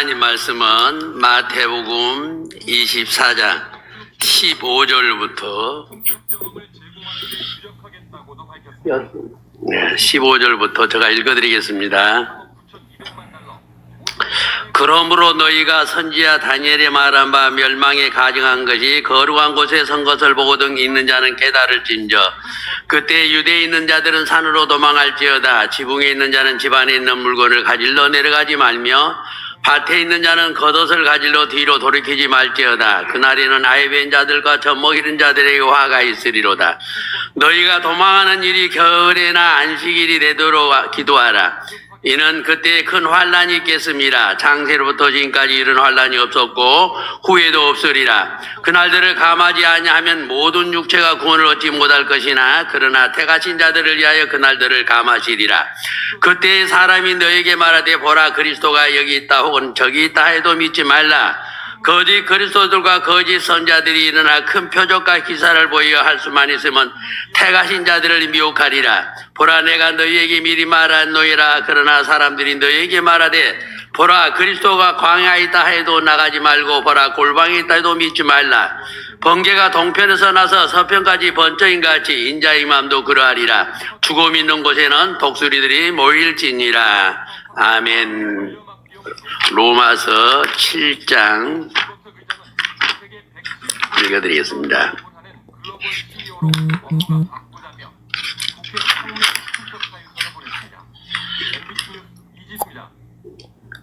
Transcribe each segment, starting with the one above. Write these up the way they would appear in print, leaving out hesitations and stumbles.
하나님 말씀은 마태복음 24장 15절부터 15절부터 제가 읽어드리겠습니다. 그러므로 너희가 선지자 다니엘의 말한 바 멸망에 가증한 것이 거룩한 곳에 선 것을 보거든 있는 자는 깨달을진저 그때 유대에 있는 자들은 산으로 도망할지어다 지붕에 있는 자는 집 안에 있는 물건을 가질러 내려가지 말며 밭에 있는 자는 겉옷을 가질러 뒤로 돌이키지 말지어다. 그날에는 아이 뵌 자들과 젖먹 이른 자들에게 화가 있으리로다. 너희가 도망하는 일이 겨울에나 안식일이 되도록 기도하라. 이는 그때 큰 환란이 있겠습니다. 창세로부터 지금까지 이런 환란이 없었고 후에도 없으리라. 그날들을 감하지 아니하면 모든 육체가 구원을 얻지 못할 것이나 그러나 택하신 자들을 위하여 그날들을 감하시리라. 그때 사람이 너에게 말하되 보라 그리스도가 여기 있다 혹은 저기 있다 해도 믿지 말라. 거짓 그리스도들과 거짓 선자들이 일어나 큰 표적과 기사를 보여 할 수만 있으면 택하신 자들을 미혹하리라. 보라 내가 너희에게 미리 말하노니라. 그러나 사람들이 너희에게 말하되 보라 그리스도가 광야에 있다 해도 나가지 말고 보라 골방에 있다 해도 믿지 말라. 번개가 동편에서 나서 서편까지 번쩍인같이 인자의 마음도 그러하리라. 죽음 있는 곳에는 독수리들이 모일지니라. 아멘. 로마서 7장 읽어드리겠습니다.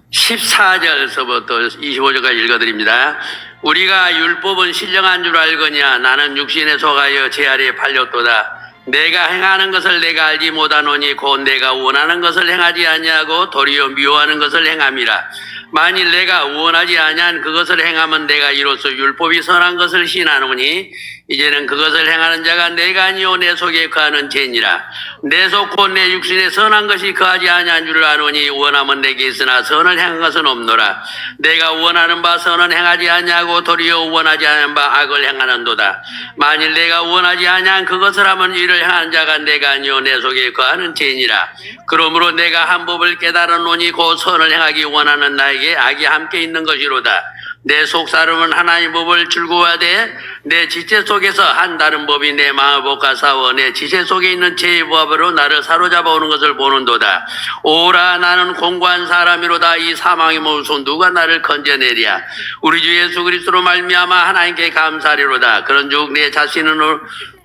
14절서부터 25절까지 읽어드립니다. 우리가 율법은 신령한 줄 알거냐. 나는 육신에 속하여 제 아래에 팔렸도다. 내가 행하는 것을 내가 알지 못하노니 곧 내가 원하는 것을 행하지 아니하고 도리어 미워하는 것을 행함이라. 만일 내가 원하지 아니한 그것을 행하면 내가 이로써 율법이 선한 것을 신하노니 이제는 그것을 행하는 자가 내가 아니요 내 속에 거하는 죄니라. 내 속 곧 내 육신에 선한 것이 거하지 아니한 줄 아노니 원하면 내게 있으나 선을 행한 것은 없노라. 내가 원하는 바 선은 행하지 아니하고 도리어 원하지 않은 바 악을 행하는도다. 만일 내가 원하지 아니한 그것을 하면 이를 행한 자가 내가 아니요 내 속에 거하는 죄니라. 그러므로 내가 한 법을 깨달아노니 곧 선을 행하기 원하는 나에게 악이 함께 있는 것이로다. 내 속사람은 하나님 법을 즐거워하되 내 지체 속에서 한 다른 법이 내 마음을 볶아 싸워 내 지체 속에 있는 죄의 법으로 나를 사로잡아 오는 것을 보는도다. 오라 나는 공고한 사람이로다. 이 사망의 몸에서 누가 나를 건져내랴. 우리 주 예수 그리스도로 말미암아 하나님께 감사리로다. 그런즉 내 자신은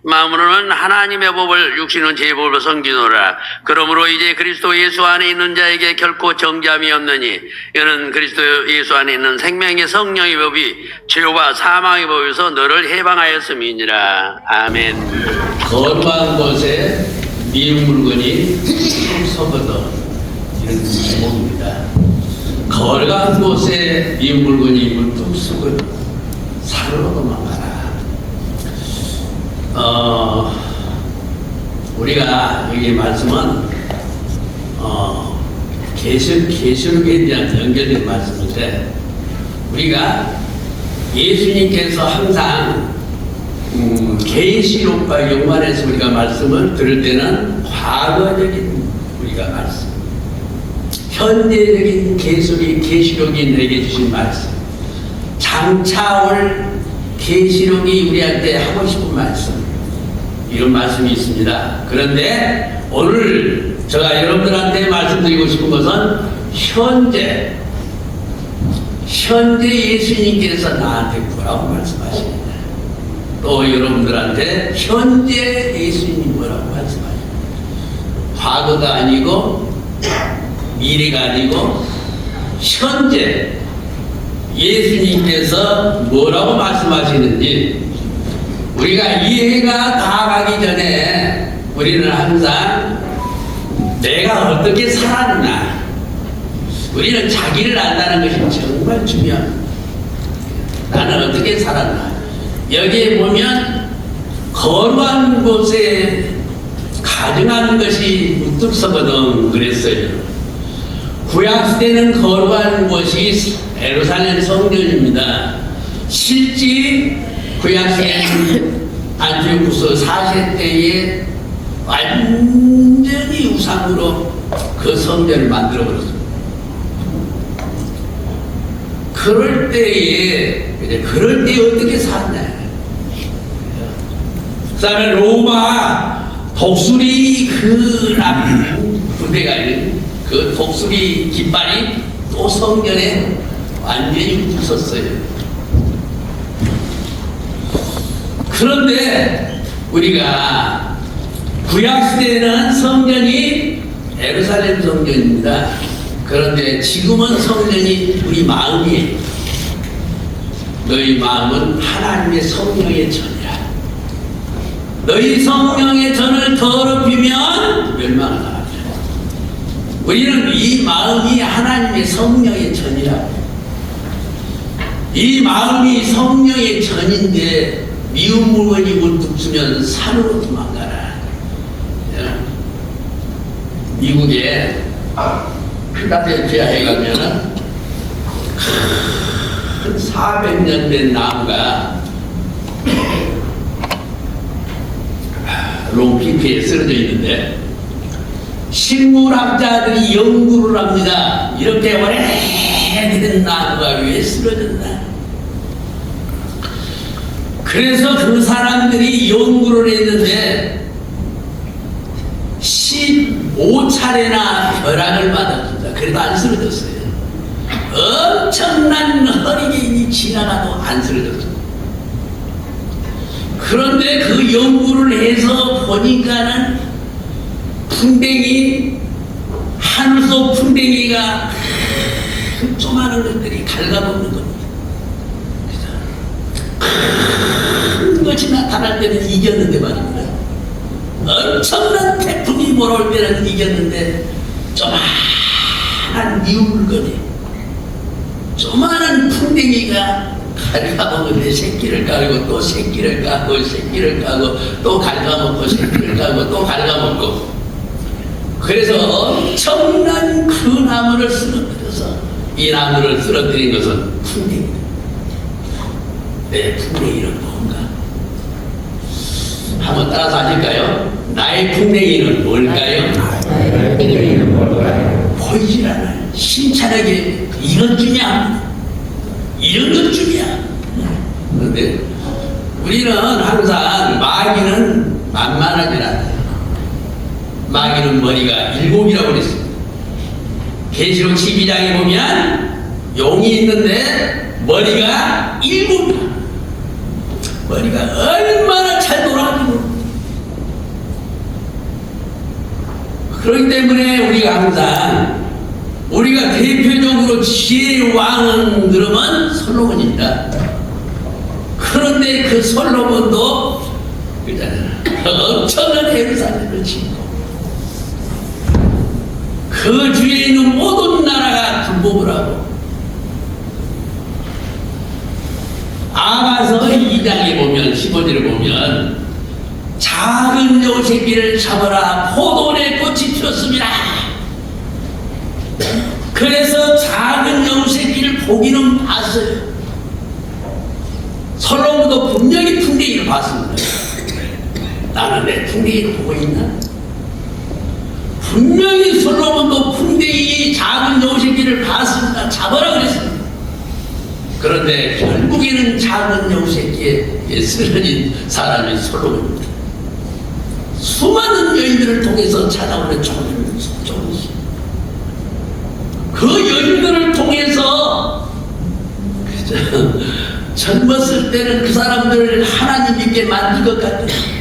마음으로는 하나님의 법을 육신은 제 법을 섬기노라. 그러므로 이제 그리스도 예수 안에 있는 자에게 결코 정죄함이 없느니 이는 그리스도 예수 안에 있는 생명의 성령의 법이 죄와 사망의 법에서 너를 해방하였음이니라. 아멘. 거룩한 곳에 미운 물건이 썩어도 이런 제목입니다. 거룩한 곳에 미운 물건이 물뚝 썩어도 산으로 도망가라. 우리가 여기 말씀은 계시록에 대한 연결된 말씀인데 우리가 예수님께서 항상 계시록과 연관해서 우리가 말씀을 들을 때는 과거적인 우리가 말씀, 현대적인 계시록이 내게 주신 말씀, 장차 올 계시록이 우리한테 하고 싶은 말씀, 이런 말씀이 있습니다. 그런데 오늘 제가 여러분들한테 말씀드리고 싶은 것은 현재 예수님께서 나한테 뭐라고 말씀하십니다. 또 여러분들한테 현재 예수님이 뭐라고 말씀하십니다. 과거가 아니고 미래가 아니고 현재 예수님께서 뭐라고 말씀하시는지 우리가 이해가 다 가기 전에 우리는 항상 내가 어떻게 살았나, 우리는 자기를 안다는 것이 정말 중요합니다. 나는 어떻게 살았나. 여기에 보면 거룩한 곳에 가증한 것이 무뚝서거든 그랬어요. 구약시대는 거룩한 곳이 예루살렘 성전입니다. 실제 구약시대는 안티오쿠스 4세 때에 완전히 우상으로 그 성전을 만들어버렸습니다. 그럴 때에 어떻게 사냐. 그 다음에 로마 독수리 부대가 그 독수리 깃발이 또 성전에 완전히 붙었어요. 그런데 우리가 구약시대에는 성전이 예루살렘 성전입니다. 그런데 지금은 성전이 우리 마음이에요. 너희 마음은 하나님의 성령의 전이라. 너희 성령의 전을 더럽히면 멸망을 당하리라. 우리는 이 마음이 하나님의 성령의 전이라고. 이 마음이 성령의 전인데 미운 물건이 문득 주면 산으로 도망가라. 미국에 필라델피아에 가면은 큰 400년 된 나무가 롱피피에 쓰러져 있는데 식물학자들이 연구를 합니다. 이렇게 오래된 나무가 왜 쓰러졌나? 그래서 그 사람들이 연구를 했는데 15차례나 벼락을 맞았습니다. 그래도 안 쓰러졌어요. 엄청난 허리케인이 지나가도 안 쓰러졌습니다. 그런데 그 연구를 해서 보니까는 풍뎅이, 하늘속 풍뎅이가 조그마한 것들이 갉아먹는 겁니다. 큰 것이 나타날 때는 이겼는데 말입니다. 엄청난 태풍이 몰아올 때는 이겼는데 조그마한 미운 물건이, 조그마한 풍뎅이가 갉아먹는데 새끼를 까고 또 새끼를 까고 새끼를 까고 또 갉아먹고 새끼를 까고 또 갉아먹고. 그래서 엄청난 그 나무를 쓰러뜨려서, 이 나무를 쓰러뜨린 것은 풍뎅이다. 내 풍뎅이는 뭔가? 한번 따라서 하실까요? 나의 풍뎅이는 뭘까요? 보이질 않아요. 신차하게 이것 주냐? 이런 것 주냐? 그런데 우리는 항상 마귀는 만만하지 않아요. 마귀는 머리가 7이라고 그랬습니다. 계시록 12장에 보면 용이 있는데 머리가 7이야. 머리가 얼마나 잘 돌아가는지 모릅니다. 그렇기 때문에 우리가 항상, 우리가 대표적으로 지혜의 왕은 그러면 솔로몬입니다. 그런데 그 솔로몬도 엄청난 예루살렘을 짓고 그 주위에 있는 모든 나라가 굴복을 하고, 아가서 2장에 보면 15절에 보면 작은 여우 새끼를 잡아라, 포도원에 꽃이 피었습니다. 그래서 작은 여우 새끼를 보기는 봤어요. 솔로몬도 분명히 풍뎅이를 봤습니다. 나는 내 풍뎅이를 보고 있나? 분명히 솔로몬도 풍뎅이 작은 여우 새끼를 봤습니다. 잡아라 그랬습니다. 그런데 결국에는 작은 여우 새끼에 쓰러진 사람이 솔로몬입니다. 수많은 여인들을 통해서 찾아오는 조금씩 그 여인들을 통해서 젊었을 때는 그 사람들을 하나님 믿게 만들 것 같아요.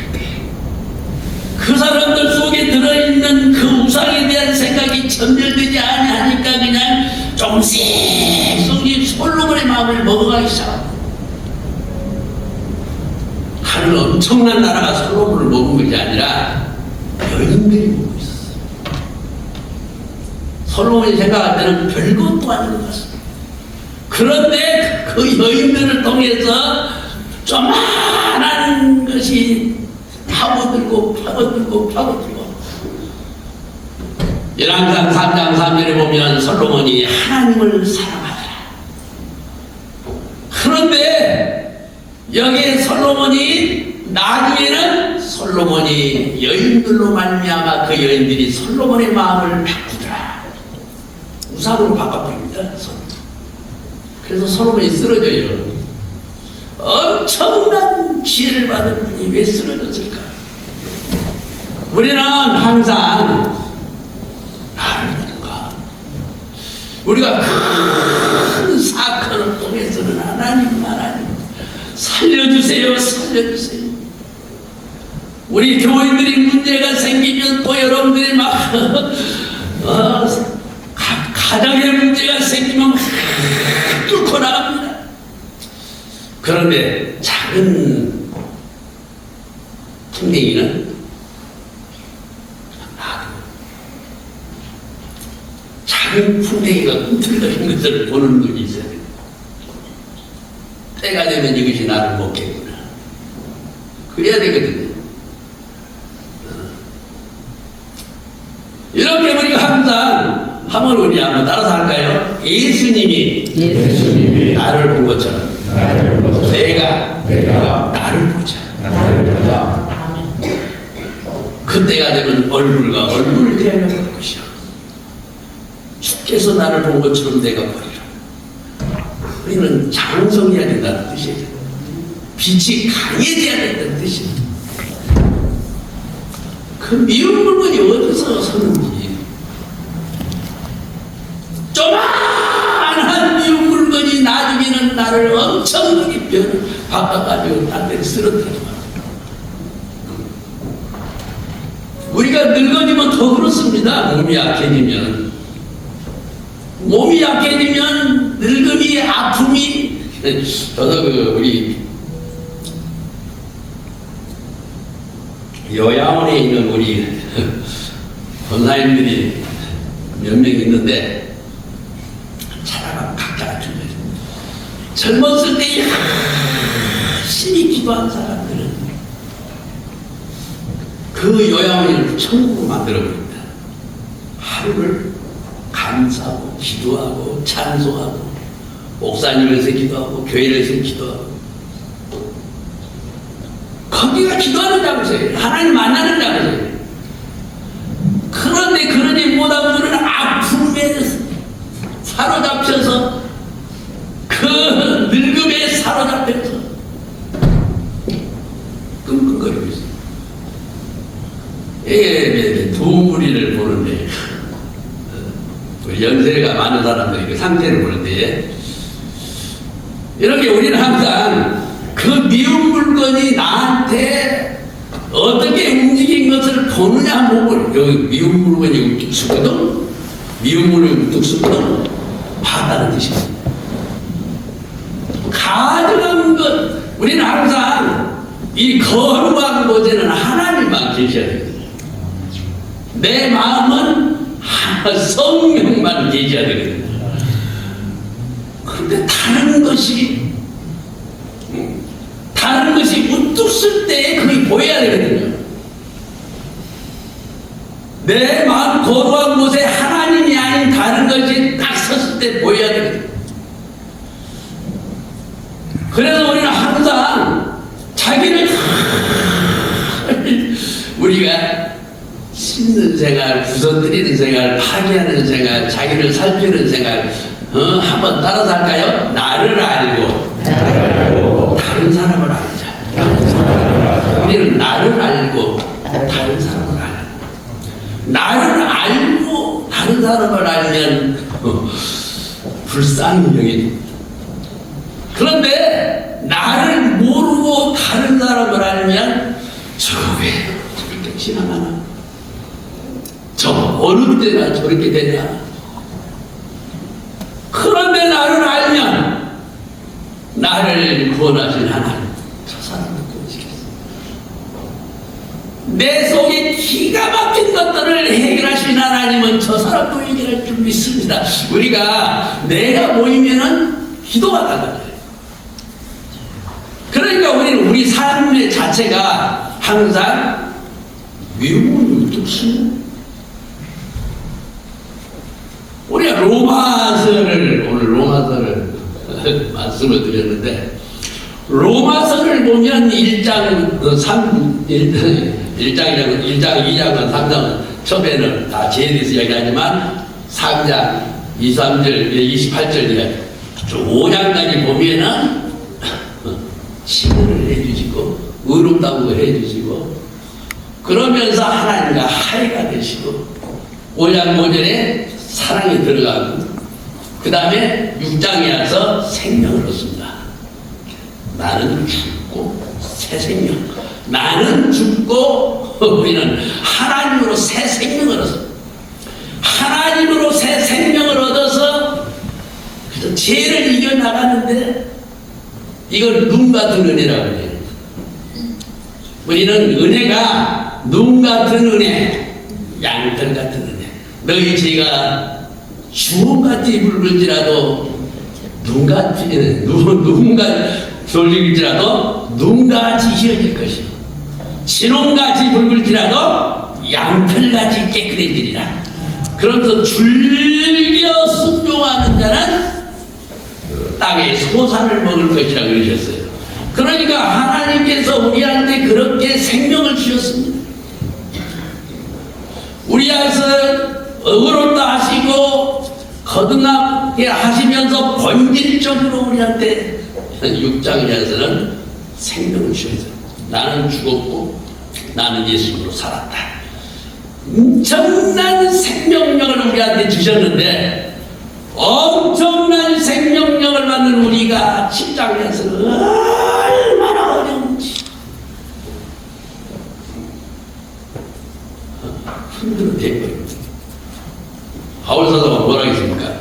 그 사람들 속에 들어있는 그 우상에 대한 생각이 전멸되지 아니하니까 그냥 조금씩 솔로몬의 마음을 먹어가기 시작합니다. 하늘 엄청난 나라가 솔로몬을 먹은 것이 아니라 여인들이 먹고 있었어요. 솔로몬이 생각할 때는 별것도 아닌 것 같습니다. 그런데 그 여인들을 통해서 조그만한 것이 파고들고 열왕기상 3장 3절에 보면 솔로몬이 하나님을 사랑하더라. 그런데 여기에 솔로몬이 나중에는 솔로몬이 여인들로 말미암아 그 여인들이 솔로몬의 마음을 바꾸더라. 우상으로 바꿔버립니다. 그래서 솔로몬이 쓰러져요. 엄청난 지혜를 받은 분이 왜 쓰러졌을까? 우리는 항상 하나님과 우리가 큰 사건을 통해서는 하나님 살려주세요, 살려주세요. 우리 교인들이 문제가 생기면 또 여러분들이 막 가정에 문제가 생기면 막 뚫고 나갑니다. 그런데 작은 풍뎅이는 작은 풍뎅이가 꿈틀거리는 것을 보는 눈이 있어야 돼요. 때가 되면 이것이 나를 먹겠구나. 그래야 되거든요. 이렇게 우리가 항상 한번 우리 한번 따라서 할까요? 예수님이 나를 본 것처럼 내가 나를 보자. 그때가 되면 얼굴과 얼굴을 대하여 볼 것이야. 주께서 나를 본 것처럼 내가 보리라. 우리는 장성해야 된다는 뜻이에요. 빛이 강해져야 된다는 뜻이에요. 그 미운 물건이 어디서 서는지, 조만한 미운 물건이 나중에는 나를 엄청나게 바꿔가지고 딴 데를 쓰러뜨려. 우리가 늙어지면 더 그렇습니다. 몸이 약해지면 늙음이, 아픔이. 저도 우리 요양원에 있는 우리 권사님들이 몇 명 있는데 찾아가 각자가 준비해. 젊었을 때 열심히 기도한 사람들은 그 요양원을 천국으로 만들어버립니다. 하루를 감사하고 기도하고 찬송하고 목사님에서 기도하고 교회에서 기도하고, 거기가 기도하는 장소예요. 하나님 만나는 장소예요. 그런데 그러지 못한 분은 아픔에 사로잡혀서, 그 늙음에 사로잡혀서 끙끙거리고 있어요. 이게 두 무리를 보는데, 연세가 많은 사람들이 그 상태를 볼 때, 이렇게 우리는 항상 그 미운 물건이 나한테 어떻게 움직인 것을 보느냐 보고, 여기 미운 물건이 우뚝 쓰거든, 미운 물건이 우뚝 쓰거든, 봤다는 뜻입니다. 가져간 것, 우리는 항상 이 거룩한 곳에는 하나님만 계셔야 되거든요. 내 마음은 성령만 계셔야 되거든요. 그런데 다른 것이 우뚝 쓸 때 그게 보여야 되거든요. 내 마음 거룩한 곳에 하나님이 아닌 다른 것이 딱 섰을 때 보여야 되거든요. 그래서 우리는 항상 자기를 우리가 씻는 생활, 부서뜨리는 생활, 파괴하는 생활, 자기를 살피는 생활, 한번 따라서 할까요? 나를 알고 다른 사람을 알자. 우리는 나를 알고 다른 사람을 알자. 나를 알고 다른 사람을 알면 불쌍히 여겨집니다. 그런데 나를 모르고 다른 사람을 알면 저 왜 저렇게 지나가나? 저 어느 때나 저렇게 되냐? 그런데 나를 알면 나를 구원하신 하나님, 저 사람을 구원시켰어. 내 속에 기가 막힌 것들을 해결하신 하나님은 저 사람도 해결할 줄 믿습니다. 우리가 내가 모이면은 기도가 달라져요. 그러니까 우리는 우리 삶의 자체가 항상 미움을 뚝쓰는, 우리가 오늘 로마서를 말씀을 드렸는데, 로마서를 보면 1장, 2장, 3장은 처음에는 다 죄에 대해서 이야기하지만 3장, 2, 3절, 28절 이야기, 5장까지 보면은 칭의를 해주시고 의롭다고 해주시고 그러면서 하나님과 하이가 되시고 5장 5절에 사랑이 들어가고 그 다음에 6장에 와서 생명을 얻습니다. 나는 죽고 새 생명. 나는 죽고 우리는 하나님으로 새 생명을 얻습니다. 하나님으로 새 생명을 얻어서 그래서 죄를 이겨나가는데 이걸 눈 같은 은혜라고 해요. 우리는 은혜가 눈 같은 은혜, 양털 같은 은혜. 너희 죄가 주홍같이 붉을지라도 눈같이 돌릴지라도 눈같이 희어질 것이요 진홍같이 붉을지라도 양털같이 깨끗해지리라. 그러면서 즐겨 순종하는 자는 땅에 소산을 먹을 것이라고 그러셨어요. 그러니까 하나님께서 우리한테 그렇게 생명을 주셨습니다. 우리한테 의롭다 하시고 거듭나게 하시면서 본질적으로 우리한테 6장에서는 생명을 주셨어요. 나는 죽었고 나는 예수님으로 살았다. 엄청난 생명력을 우리한테 주셨는데 엄청난 생명력을 받는 우리가 10장에서는 얼마나 어려운지 흔들어 대버립니다. 바울사도가 뭐라 했습니까?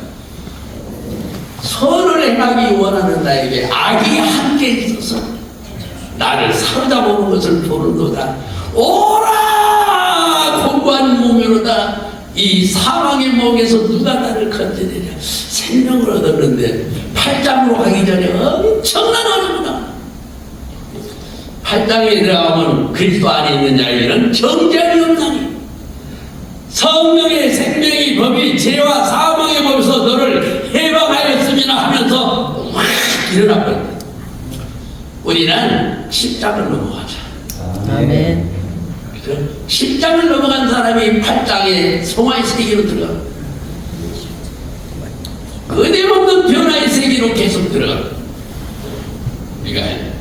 선을 행하기 원하는 나에게 악이 함께 있어서 나를 사로잡아오는 것을 보는도다. 오라 공부한 몸이로다. 이 사망의 목에서 누가 나를 건져내랴. 생명을 얻었는데 8장으로 가기 전에 엄청난 어려움이다. 8장에 들어가면 그리스도 안에 있는 자에게는 정죄함이 없나니 성령의 생명의 법이 죄와 사망의 법에서 너를 해방하였음이나 하면서 확 일어나버립니다. 우리는 10장을 넘어가자. 아멘. 10장을 넘어간 사람이 8장에 성화의 세계로 들어가. 끊임없는 변화의 세계로 계속 들어가. 그러니까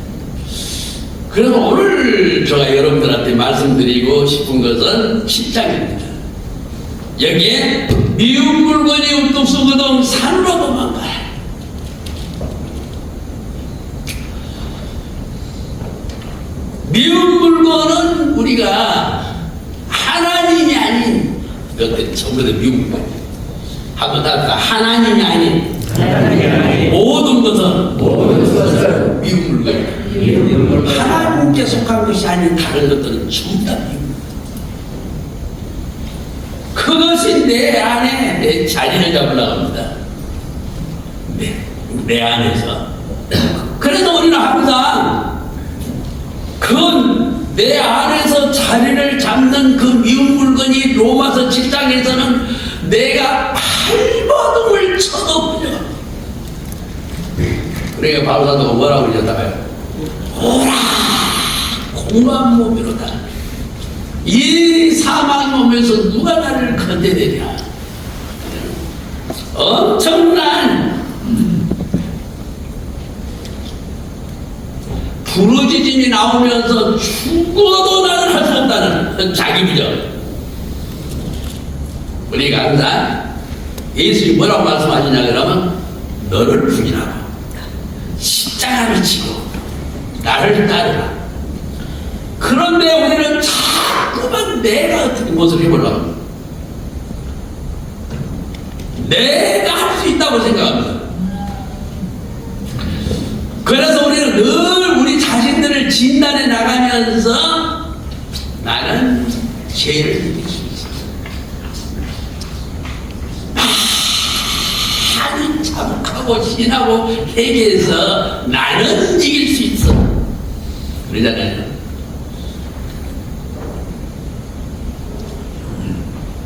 그래서 오늘 제가 여러분들한테 말씀드리고 싶은 것은 10장입니다. 여기에 미운 물건이 우뚝 쏘거든 산으로 도망가. 미운 물건은 우리가 하나님이 아닌 그것들 전부 다 미운 물건이에요. 하고 다 하나님이 아닌 모든 것은 미운 물건이에요. 하나님께 속한 것이 아닌 다른 것들은 전부 다 미운. 그것이 내 안에 내 자리를 잡으려고 합니다. 내 안에서. 그래서 우리는 항상 그건 내 안에서 자리를 잡는 그 미운 물건이 로마서 7장에서는 내가 발버둥을 쳐도 부정합니다. 그러니까 바울사도가 뭐라고 그러셨다가요? 오라 공허한 몸이로다. 이 사망의 몸에서 누가 나를 건져내랴. 엄청난 부르짖음이 나오면서 죽어도 나는 할 수 없다는 자기 부정. 우리가 항상 예수님이 뭐라고 말씀하시냐 그러면 너를 부인하고 십자가를 지고 나를 따르라. 그런데 우리는 자꾸만 내가 어떻게 무엇을 해보려고 합니다. 내가 할 수 있다고 생각합니다. 그래서 우리는 늘 우리 자신들을 진단해 나가면서 나는 죄를 이길 수 있어. 많이 자복하고 신하고 회개해서 나는 이길 수 있어. 그러잖아요.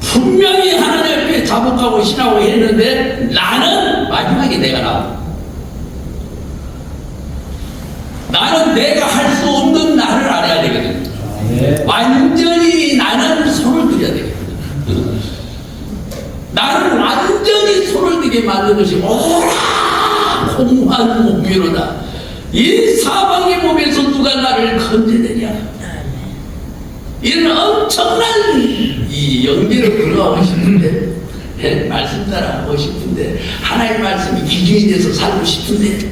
분명히 하나님 앞에 자복하고 신하고 했는데 나는 마지막에 내가 나와. 나는 내가 할 수 없는 나를 알아야 되거든. 완전히 나는 손을 들여야 되거든. 나를 완전히 손을 들게 만든 것이 오라 흠한 몸이로다. 이 사방의 몸에서 누가 나를 건져내냐. 이런 엄청난 이 영계를 걸어가고 싶은데, 말씀 따라하고 싶은데, 하나님 말씀이 기준이 돼서 살고 싶은데,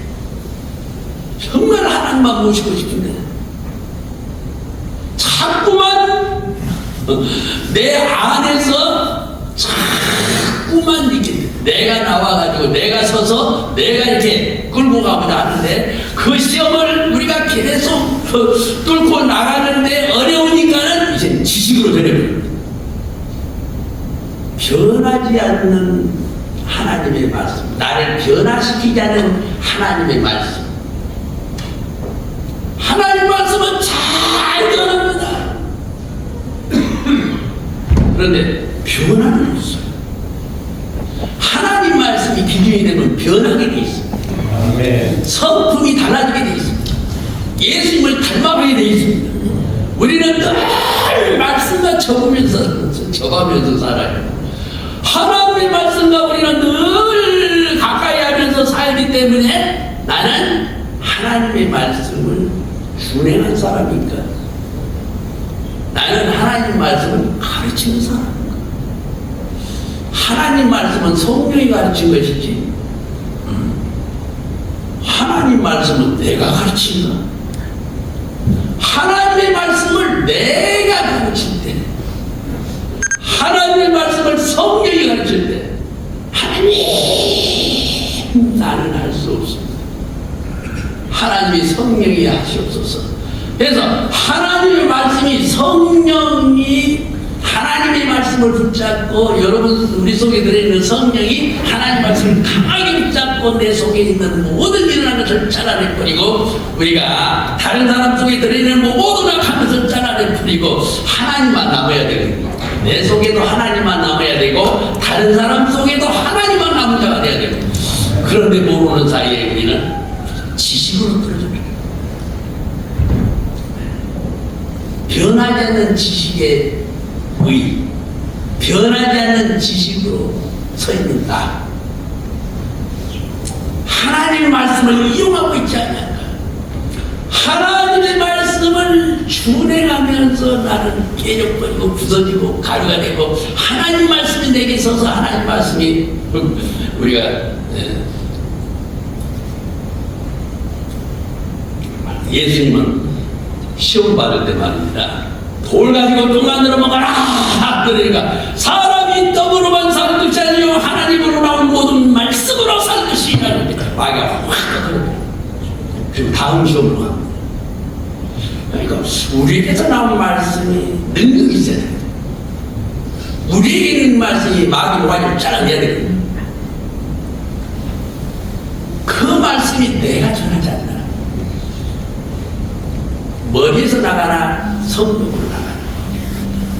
정말 하나님만 모시고 싶은데, 자꾸만 내 안에서 자꾸만 이렇게 내가 나와가지고 내가 서서 내가 이렇게 끌고 가고자 하는데, 그 시험을 우리가 계속 뚫고 나가는데 어려우니까는 이제 지식으로 되려버립니다. 변하지 않는 하나님의 말씀, 나를 변화시키지 않는 하나님의 말씀, 하나님 말씀은 잘 변합니다. 그런데 변화는 없어요. 하나님 말씀이 기준이 되면 변하게 돼 있습니다. 성품이 달라지게 돼 있습니다. 예수님을 닮아가게 돼 있습니다. 우리는 늘 말씀과 적으면서 살아요. 하나님의 말씀과 우리는 늘 가까이 하면서 살기 때문에 나는 하나님의 말씀을 준행한 사람인가? 나는 하나님 말씀을 가르치는 사람인가? 하나님 말씀은 성령이 가르친 것이지, 하나님 말씀은 내가 가르친다. 하나님의 말씀을 내가 가르칠 때, 하나님의 말씀을 성령이 가르칠 때, 하나님, 나는 할 수 없습니다. 하나님이 성령이 하시옵소서. 그래서 하나님의 말씀이, 성령이 하나님의 말씀을 붙잡고, 여러분 우리 속에 들어있는 성령이 하나님 말씀을 강하게 붙잡고 내 속에 있는 모든 일어난 것을 잘라내버리고, 우리가 다른 사람 속에 들어있는 모든 악한 것을 잘라내버리고 하나님만 남아야 되거든요. 내 속에도 하나님만 남아야 되고 다른 사람 속에도 하나님만 남은 자가 돼야 되고, 그런데 모르는 사이에 우리는 지식으로 떨어집니다. 변하지 않는 지식의 의, 변하지 않는 지식으로 서 있는 나, 하나님의 말씀을 이용하고 있지 않는가? 하나님의 말씀을 준행하면서 나는 깨져버리고 부서지고 가루가 되고, 하나님 말씀이 내게 있어서 하나님 말씀이 우리가 예수님은 시험 받을 때 말입니다. 돌 가지고 똥 만들어 먹어라! 그러니까 사람이 떡으로만 살 것이 아니요 하나님으로 나온 모든 말씀으로 살 것이라는 겁니다. 마귀가 확 떠들어요. 그리고 다음 시험으로 갑니다. 그러니까 우리에게서 나온 말씀이 능력이 있어야 됩니다. 우리에게 있는 말씀이 마귀로 완전히 잘라내야 됩니다. 그 말씀이 내가 전하지 않나. 머리에서 나가나 성령으로 나가나.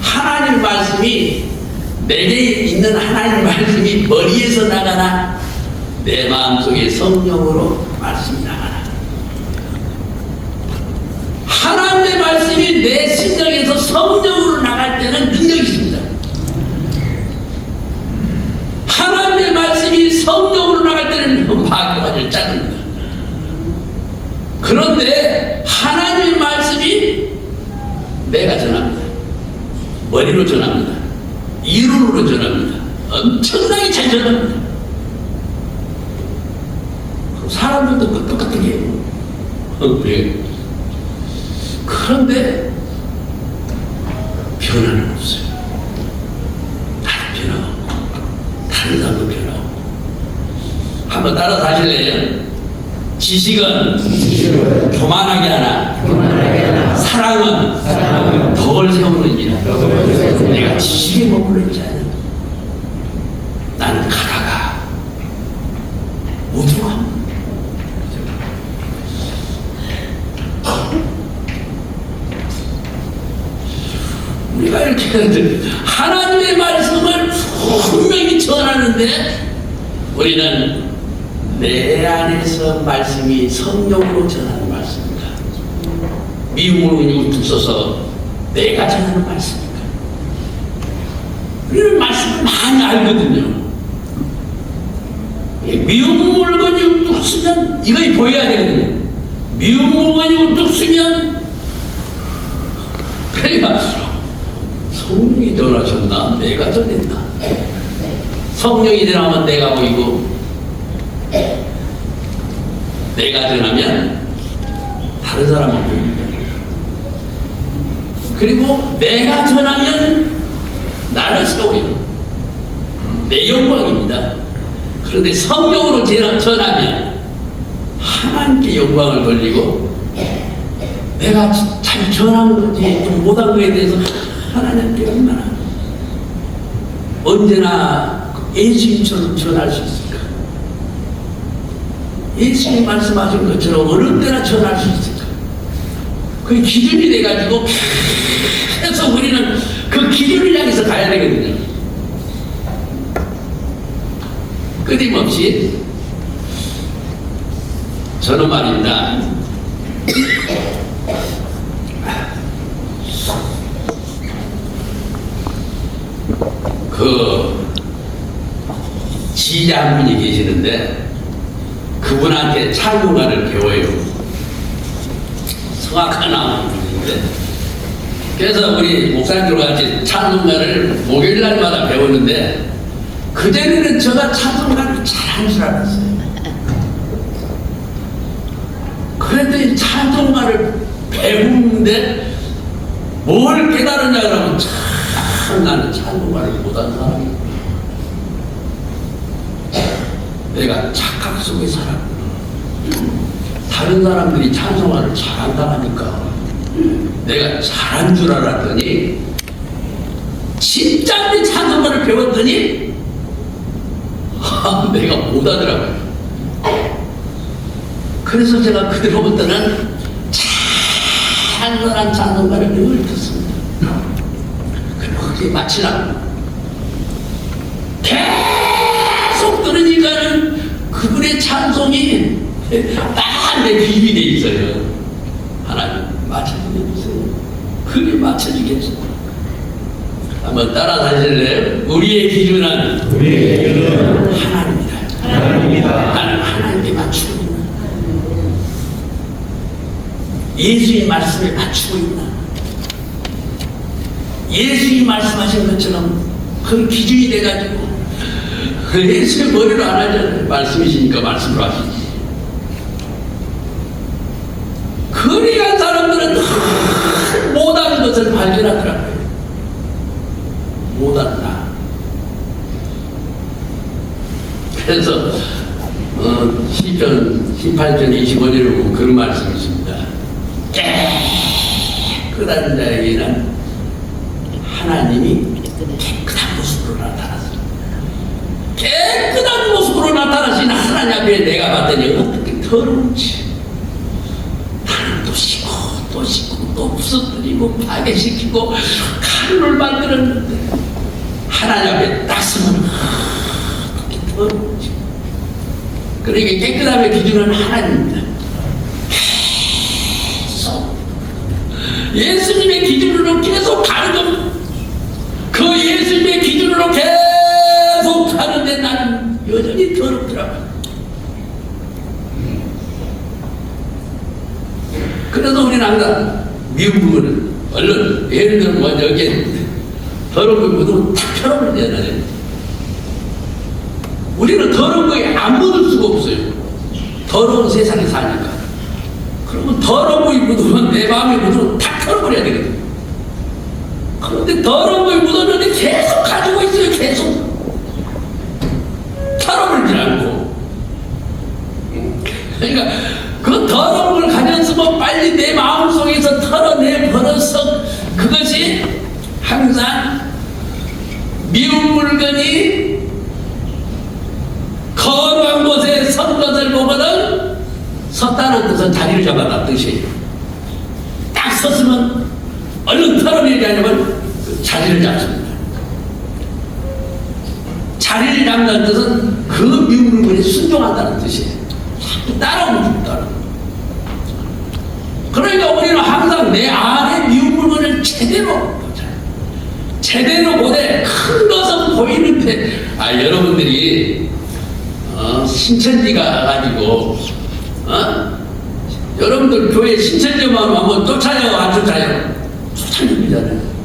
하나님 말씀이, 내게 있는 하나님 말씀이 머리에서 나가나 내 마음속에 성령으로 말씀이 나가나. 하나님의 말씀이 내 심령에서 성령으로 나갈 때는 능력이 있습니다. 하나님의 말씀이 성령으로 나갈 때는 마귀가 짜릅니다. 그런데 하나님의 말씀이 내가 전합니다. 머리로 전합니다. 이론으로 전합니다. 엄청나게 잘 전합니다. 사람들도 똑같은 게 그래요. 그런데 변화는 없어요. 나는 변화가 없고 다른 사람도 변화가 없고. 한번 따라서 하실래요? 지식은 교만하게 하나, 사랑은 덕을 세우느니라. 내가 지식에 머물러 있지 않아. 나는 가다가 모두가 우리가 이렇게 하나님의 말씀을 분명히 전하는데, 우리는 내 안에서 말씀이 성령으로 전하는 말씀입니다. 미움으로 우뚝 서서 내가 전하는 말씀입니다. 우리는 말씀을 많이 알거든요. 미움 물건 우뚝 쓰면 이거 보여야 되거든요. 미운 물건이 우뚝 쓰면 그러니까 성령이 전하셨나 내가 전했나. 성령이 전하면 내가 보이고 내가 전하면 다른 사람은 보입니다. 그리고 내가 전하면 나를 세워요. 내 영광입니다. 그런데 성령으로 전하면 하나님께 영광을 돌리고 내가 잘 전한 건지 좀 못한 거에 대해서 하나님께 얼마나 언제나 예수님처럼 전할 수 있을까? 예수님 말씀하신 것처럼 어느 때나 전할 수 있을까? 그 기준이 돼가지고 계속 우리는 그 기준을 향해서 가야 되거든요. 끊임없이 저는 말입니다. 그 지자 한 분이 계시는데 그분한테 찬송가를 배워요. 성악가 나오는 분인데 그래서 우리 목사님들과 같이 찬송가를 목요일 날마다 배우는데 그전에는 제가 찬송가를 잘하는 줄 알았어요. 그랬더니 찬송가를 배우는데 뭘 깨달았냐 그러면 참 나는 찬송가를 못한 사람이야. 내가 착각 속에 살았구나. 다른 사람들이 찬송가를 잘한다 하니까 내가 잘한 줄 알았더니 진짜 내 찬송가를 배웠더니 내가 못하더라고요. 그래서 제가 그때부터는 찬란한 찬송가를 늘 듣습니다. 그리고 그게 마치라고 계속 들으니까는 그분의 찬송이 딱 내 귀입이 돼 있어요. 하나님 맞춰주세요. 그게 맞춰주겠어요. 한번 따라 하실래요? 우리의 기준은 하나님이다. 나는 하나님께 맞추고 있나? 예수의 말씀에 맞추고 있나? 예수님 말씀하신 것처럼 그 기준이 돼가지고 예수의 머리로 안 하잖아요. 말씀이시니까 말씀으로 하시지. 그리한 사람들은 못한 것을 발견하더라고요. 못한 나. 그래서 시편 18편 25절에 보면 그런 말씀이 있습니다. 깨끗한 자에게는 하나님이 깨끗한 모습으로 나타났습니다. 깨끗한 모습으로 나타나신 하나님 앞에 내가 봤더니 어떻게 더러운지 나는 또 씻고 또 씻고 또 부서뜨리고 파괴시키고 칼을 만들었는데 하나님 앞에 딱 서면 어떻게 더러운지. 그러니까 깨끗함의 기준은 하나님입니다. 계속 예수님의 기준으로 계속 가는 겁니다. 그 예수님의 기준으로 계속 가는데 나는 여전히 더럽더라고요. 그래서 우리는 항상 미국은 얼른 예를 들면 뭐 여기에 더러운 거 묻으면 탁 펴놓으면 우리는 더러운 거에 안 묻을 수가 없어요. 더러운 세상에 사니까. 그러면 더러운 거에 묻으면 내 마음에 묻으면 탁 털어버려야 되거든. 그런데 더러운 거에 묻었는데 계속 가지고 있어요. 계속 털어버리지 않고. 그러니까 그 더러운 걸 가졌으면 빨리 내 마음속에서 털어내버려서 그것이 항상 미운 물건이 거룩한 곳에 선 것을 보거든 섰다는 뜻은 자리를 잡았다는 뜻이에요. 딱 섰으면 얼른 털어내지 않으면 자리를 잡습니다. 자리를 잡는 뜻은 그 미운 물건에 순종한다는 뜻이에요. 자꾸 따라오면 죽다. 그러니까 우리는 항상 내 안에 미운 물건을 제대로 보되 큰 것은 보이는데 여러분들이 신천지가 가지고 여러분들 교회 신천지만 한번 쫓아요 안 쫓아요? 쫓아냅니다잖아요.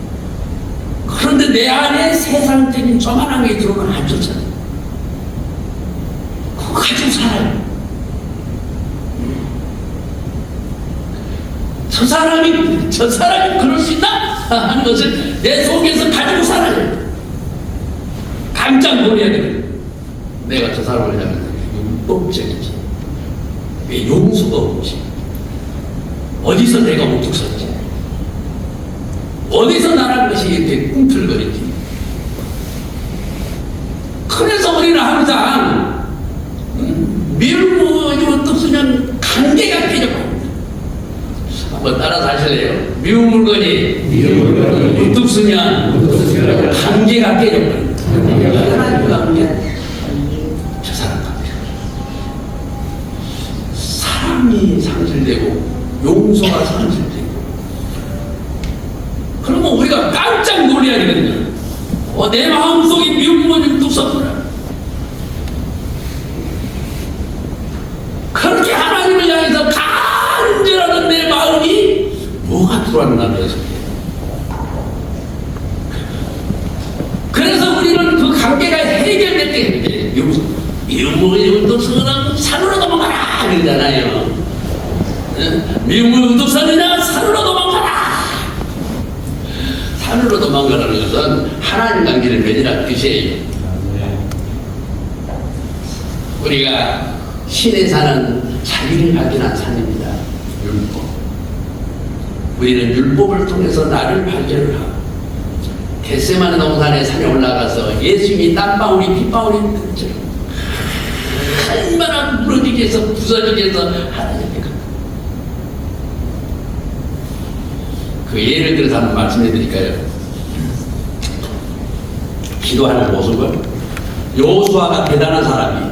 그런데 내 안에 세상적인 조만한 게 들어오면 안 쫓아요. 그거 가지고 살아요. 저 사람이 그럴 수 있나? 하는 것을 내 속에서 가지고 살아요. 깜짝 놀라야 돼. 내가 저 사람을 향해서 율법적이지. 왜 용서가 없지? 어디서 내가 우뚝 섰지? 어디서 나란 것이 이렇게 꿈틀거리지? 그래서 우리는 항상 미움을 뜻쓰면 관계가 깨져버립니다. 한번 따라서 하실래요? 미운 물건이 우뚝 쓰면 관계가 깨져버립니다. 저 사람 관계. 사랑이 상실되고 용서가 상실되고 그러면 우리가 깜짝 놀라야 되거든요. 내 마음속에 미움이 우뚝 섰구나. 그렇게 하나님을 향해서 간절하던 내 마음이 뭐가 들어왔나 해서 그래서 우리는 그 관계가 해결됐대. 미움을 우뚝서는 산으로 도망가라 그러잖아요. 미움을 우뚝서느냐 산으로 도망가라. 산으로 도망가라는 것은 하나님 관계를 맺으라는 뜻이에요. 우리가 신에 사는 자기를 발견한 산입니다. 율법. 우리는 율법을 통해서 나를 발견을 하고 겟세마네 동산에 산에 올라가서 예수님이 땀방울이 핏방울이 얼마나 무너지게 해서 부서지게 해서 하나님께 그 예를 들어서 한번 말씀해 드릴까요? 기도하는 모습을 여호수아가 대단한 사람이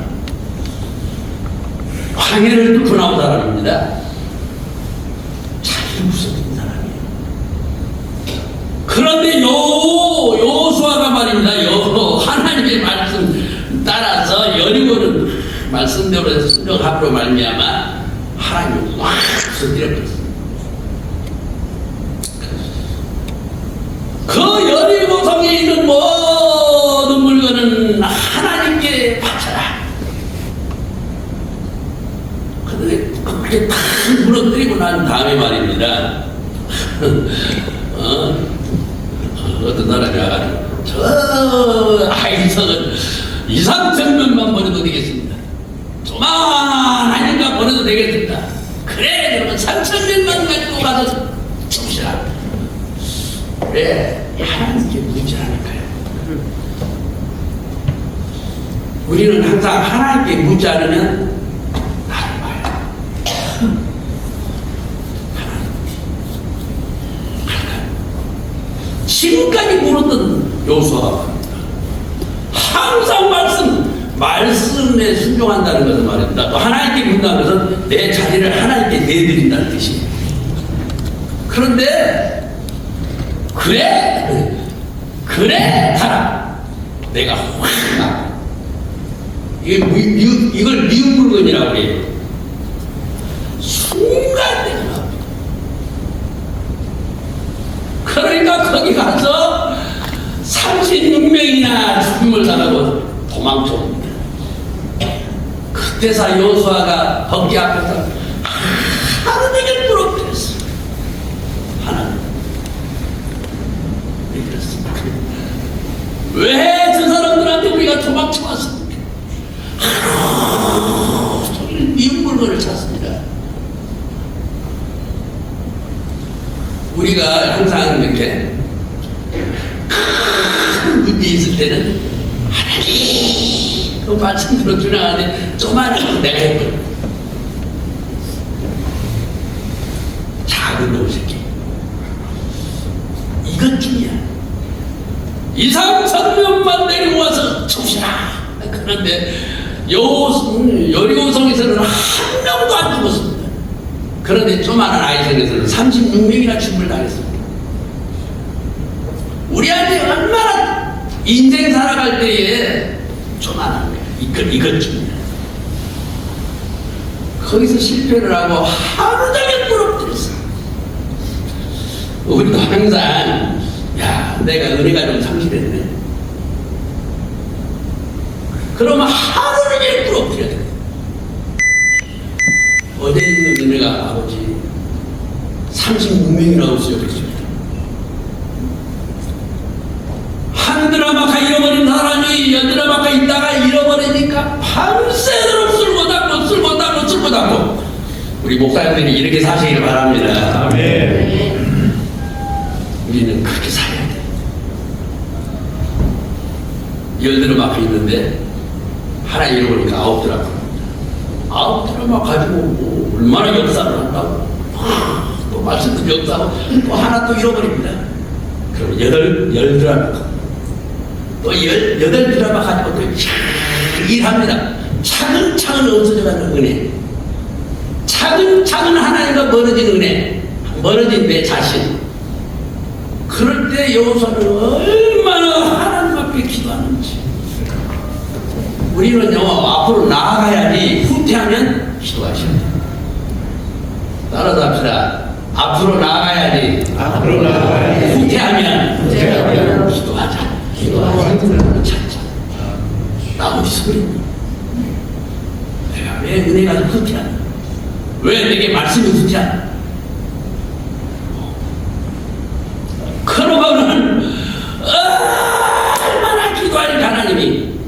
황해를 뚫고 나온 사람입니다. 자기를 부서뜨린 사람이에요. 그런데 여호수아가 말입니다. 하나님의 말씀 따라서 여리고는 말씀대로 순종함으로 말미암아 하나님을 확 부서뜨려버렸어요. 그 여리고 성에 있는 모든 물건은 하나님께 바쳐라. 그런데 그렇게 탁 무너뜨리고 난 다음에 말입니다. 어떤 사람이 와가지고 저 하이성은 2, 3천명만 버려도 되겠습니다. 조만하니까 버려도 되겠습니다. 그래 그러면 3천명만 가지고 가서 줍시다. 왜? 하나님께 묻지않을까요? 우리는 항상 하나님께 묻지 않으면 나를 봐요. 지금까지 물었던 여호수아가 항상 말씀에 순종한다는 것은 말입니다. 또 하나님께 묻는다는 것은 내 자리를 하나님께 내드린다는 뜻이에요. 그런데 그래 가라. 내가 확 나. 이걸 미운 물건이라고 해요. 순간 내가 나. 그러니까 거기 가서 36명이나 죽음을 당하고 도망쳐옵니다. 그때서 여호수아가 거기 앞에서 하나님을 부르짖었어. 하나님. 왜 저 사람들한테 우리가 도망쳐왔습니까? 하루 종일 미운 물건을 찾습니다. 우리가 항상 이렇게 큰 문제 있을 때는 하나님 그 말씀 들어주나가는데 조만한 거 내가 해버려. 작은 놈 새끼 이것 중이야. 2, 3천명만 내리고 와서 줍시다. 그런데 여리고성에서는 한 명도 안 죽었습니다. 그런데 조만한 아이성에서는 36명이나 죽음을 당했습니다. 우리한테 얼마나 인생 살아갈 때에 조만한 거야. 이것 중이야. 거기서 실패를 하고 하루 종일 부럽뜨렸어. 우리도 항상 야 내가 은혜가 좀 상실했네. 그러면 하루 종일 부럽뜨려야 돼. 어제 있는 은혜가 아버지 36명이라고 쓰여있습니다. 한 드라마가 잃어버린 사람이 여 드라마가 있다가 잃어버리니까 밤새도록 쓸고 닦고 우리 목사님들이 이렇게 사시길 바랍니다. 아멘. 우리는 그렇게 살아야 돼. 열 드라마가 있는데 하나 잃어버리니까 9 드라마 가지고 뭐 얼마나 역사를 한다고 또 말씀도 역사하고 또 하나 또 잃어버립니다. 그럼 8 드라마 또 8 드라마 가지고 또 일합니다. 차근차근 없어져가는 은혜, 차근차근 하나님과 멀어진 은혜, 멀어진 내 자신. 그럴 때 여호수아는 얼마나 하나님 앞에 기도하는지. 우리는요 앞으로 나아가야지 후퇴하면 기도하셔야 돼요. 따라서 합시다. 앞으로 나아가야지 후퇴하면 기도하자. 찾자. 나 어디서 그랬니? 내가 왜 은혜가 후퇴하나? 왜 내게 말씀이 후퇴하나? 그러면은 얼마나 기도하니까 하나님이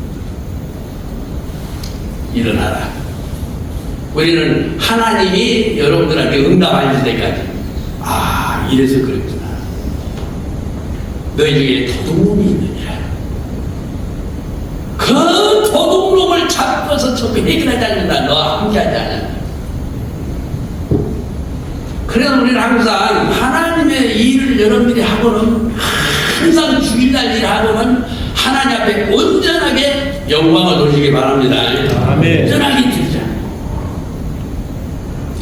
일어나라. 우리는 하나님이 여러분들한테 응답하실 때까지 이래서 그랬구나. 너희 중에 도둑놈이 있느니라. 그 도둑놈을 잡아서 전부 해결하지 않는다. 너와 함께하지 않는다. 그래서 우리는 항상 하나님의 일을 여러분들이 하고는 항상 주일날 일하고는 하나님 앞에 온전하게 영광을 돌리기 바랍니다. 아멘. 온전하게 드리자.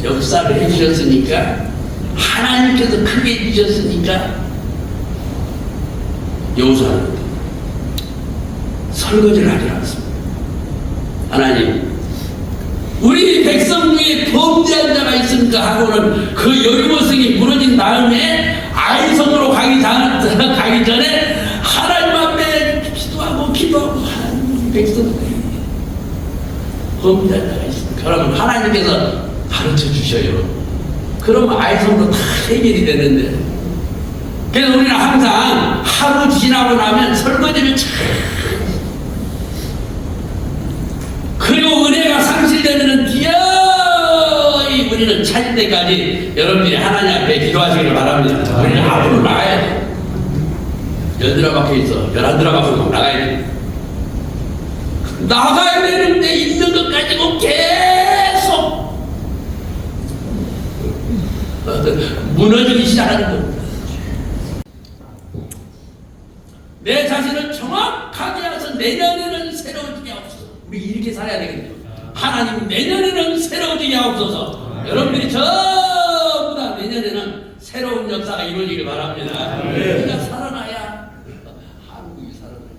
역사를 해주셨으니까 하나님께서 크게 해주셨으니까 여호수아는 설거지를 하지 않습니다. 하나님 우리 백성 중에 범죄한 자가 있으니까 하고는 그 여리고성이 무너진 다음에 아이성으로 가기 전에 하나님 앞에 기도하고 하나님 백성들이 범죄한 자가 있습니까? 그러면 하나님께서 가르쳐 주셔요. 그러면 아이성으로 다 해결이 되는데, 그래서 우리는 항상 하루 지나고 나면 설거지를 그리고 은혜가 상실되면 기어이 우리는 찾을 때까지 여러분들이 하나님 앞에 기도하시기를 바랍니다. 우리는 앞으로 나가야 돼. 10드라 박혀 있어. 11드라 박혀 나가야 돼. 나가야 되는데 있는 것 가지고 계속 무너지기 시작하는 겁니다. 내 자신을 정확하게 해서 내년에는 새로워지게 하옵소서. 우리 이렇게 살아야 되겠네요. 하나님 내년에는 새로워지게 하옵소서. 여러분들이 전부 다 내년에는 새로운 역사가 이루어지길 바랍니다. 우리가 살아나야 한국이 살아나요.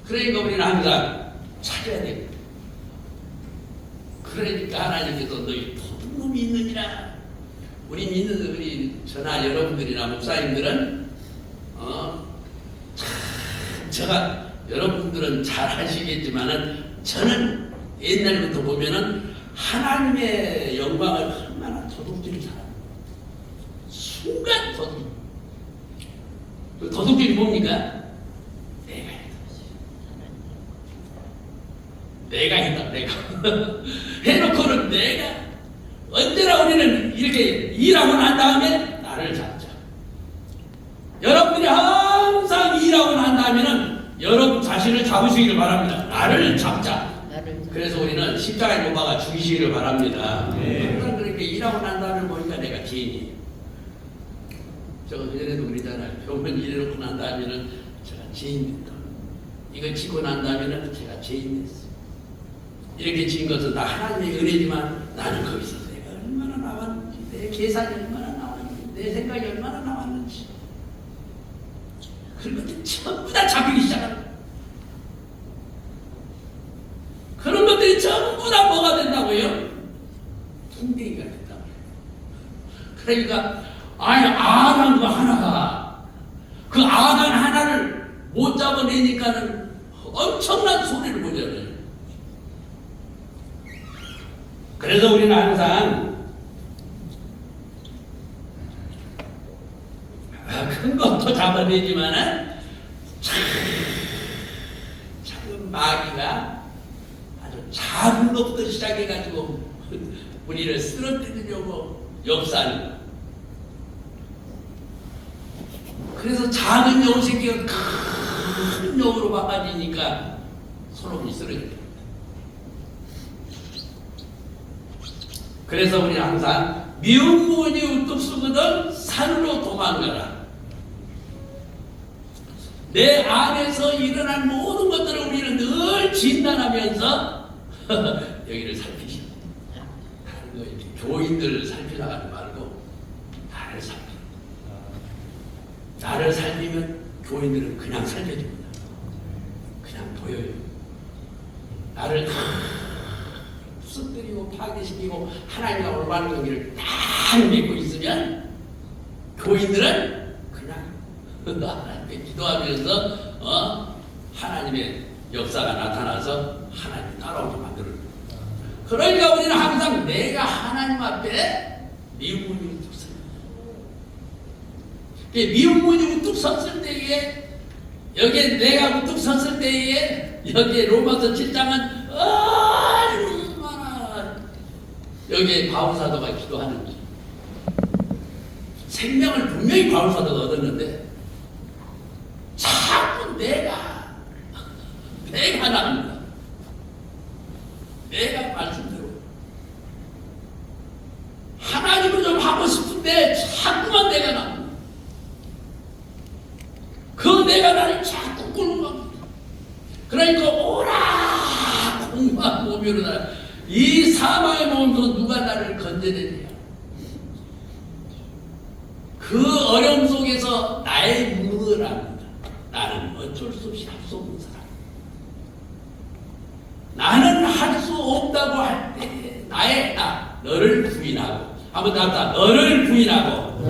그러니까 우리는 항상 찾아야 됩니다. 그러니까 하나님께서 너희 도둑놈이 있느니라. 우리 믿는 우리 저나 여러분들이나 목사님들은 제가 여러분들은 잘 아시겠지만은 저는 옛날부터 보면은 하나님의 영광을 얼마나 도둑질을 잘합니다. 순간 도둑. 그 도둑질이 뭡니까? 내가 했다. 해놓고는 내가 언제나 우리는 이렇게 일하고 난 다음에 나를 잡자. 여러분들이 항상 일하고 난 다음에는 여러분 자신을 잡으시기를 바랍니다. 나를 잡자. 그래서 우리는 십자가에 못 박아 죽이시기를 바랍니다. 항상 그렇게 일하고 난 다음에 보니까 내가 죄인이에요. 제가 그전에도 그러잖아요. 병원 일해놓고 난 다음에는 제가 죄인 됐다. 이거 짓고 난 다음에는 제가 죄인 됐어. 이렇게 지은 것은 다 하나님의 은혜지만 나는 거기서 내가 얼마나 나왔는지, 내 계산이 얼마나 나왔는지, 내 생각이 얼마나 나왔는지 그런 것들이 전부 다 잡히기 시작합니다. 그런 것들이 전부 다 뭐가 된다고요? 그러니까 아니 아단 그 하나가 그 아단 하나를 못 잡아내니까는 엄청난 소리를 보잖아요. 그래서 우리는 항상 큰 것도 잡아내지만은 작은 마귀가 아주 작은 것부터 시작해가지고 우리를 쓰러뜨리려고 역사하는 거예요. 그래서 작은 여우 새끼가 큰 여우로 바꿔지니까 솔로몬이 쓰러집니다. 그래서 우리는 항상 미운 부분이 우뚝 서거든 산으로 도망가라. 내 안에서 일어난 모든 것들을 우리는 늘 진단하면서 여기를 살피시오. 교인들을 살피나가지 말고 나를 살피. 나를 살피면 교인들은 그냥 살펴줍니다. 그냥 보여요. 나를 다 부서뜨리고 파괴시키고 하나님과 올바른 관계를 딱 믿고 있으면 교인들은 그냥 하나님께 기도하면서 하나님의 역사가 나타나서 하나님 따라오게 만들어요. 그러니까 우리는 항상 내가 하나님 앞에 미운 문이 우뚝 섰어요. 미운 문이 우뚝 섰을 때에 여기에 내가 우뚝 섰을 때에 여기에 로마서 7장은 얼마나 여기에 바울사도가 기도하는지 생명을 분명히 바울사도가 얻었는데 자꾸 내가 나옵니다. 내가 말씀대로 하나님을 좀 하고 싶은데 자꾸만 내가 나옵니다. 그 내가 나를 자꾸 끌고 갑니다. 그러니까 오라 공부한 몸으로 이 사망의 몸에서 누가 나를 건져내느냐. 그 어려움 속에서 나의 무능을 압니다. 나는 어쩔 수 없이 할 수 없는 사람. 나는 할 수 없다고 할 때 나의 너를 부인하고 한번 답다. 너를 부인하고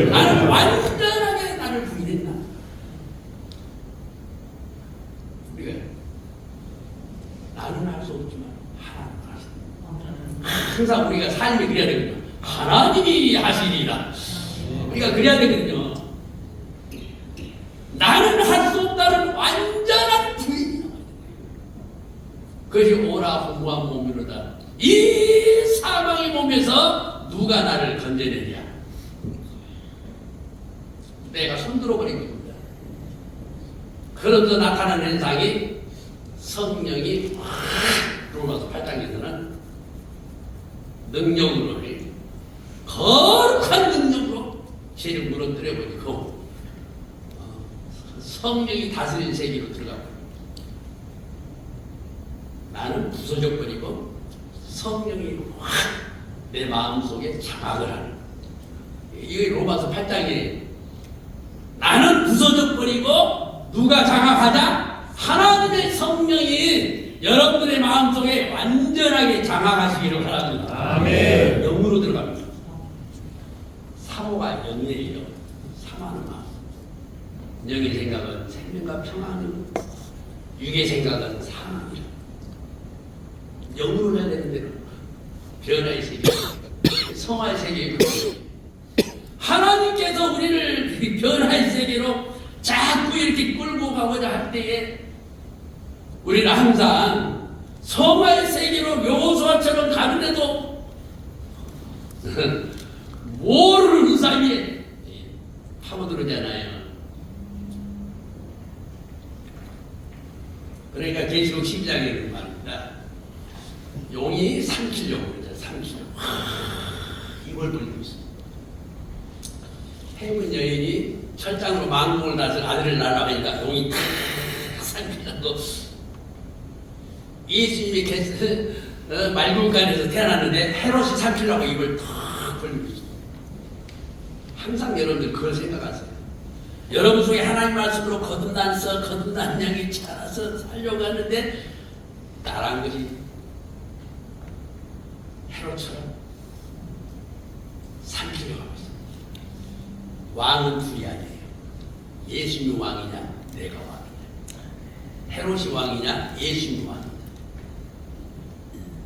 나는 완전하게 나를 부인했나. 우리가 나는 할 수 없지만 하나님 하시는 항상 우리가 삶이 그래야 되거든요. 하나님이 하시리라. 우리가 그래야 되거든요. 나는 할 수 없다는 완전한 부인이 나와야 돼요. 그것이 오라 공부한 몸이로다. 이 사망의 몸에서 누가 나를 건져내냐. 내가 손들어버린 겁니다. 그러면서 나타나는 현상이 성령이 로마서 8장에서는 능력으로 거룩한 능력으로 죄를 무너뜨려버리고 성령이 다스리는 세계로 들어가고 나는 부서져버리고 성령이 확 내 마음속에 장악을 하는 이게 로마서 8장이에요. 나는 부서져버리고 누가 장악하자? 하나님의 성령이 여러분들의 마음속에 완전하게 장악하시기를 바랍니다. 아멘. 영으로 들어갑니다. 사모가 영이에요. 사모하는 마음. 영의 생각은 생명과 평안이고 육의 생각은 사망이라. 영으로 해야 되는 대로 변화의 세계, 성화의 세계이고 하나님께서 우리를 변화의 세계로 자꾸 이렇게 끌고 가고자 할 때에 우리는 항상 성화의 세계로 여호수아처럼 가는데도 모르는 사이에 파고들잖아요. 그러니까 계시록 12장에 있는 말입니다. 용이 삼키려고 그러죠. 삼키려고. 입을 벌리고 있습니다. 행운 여인이 철장으로 망국을 낳아서 아들을 낳으니까 용이 탁 삼키려고. 예수님이 말굴간에서 태어났는데 헤롯이 삼키려고 입을 탁 벌리고 있습니다. 항상 여러분들 그걸 생각하세요. 여러분 속에 하나님 말씀으로 거듭난 영이 자라서 살려고 하는데 나란 것이 헤롯처럼 삼키려고 하고 있어요. 왕은 둘이 아니에요. 예수님이 왕이냐 내가 왕이냐. 헤롯이 왕이냐 예수님이 왕이냐.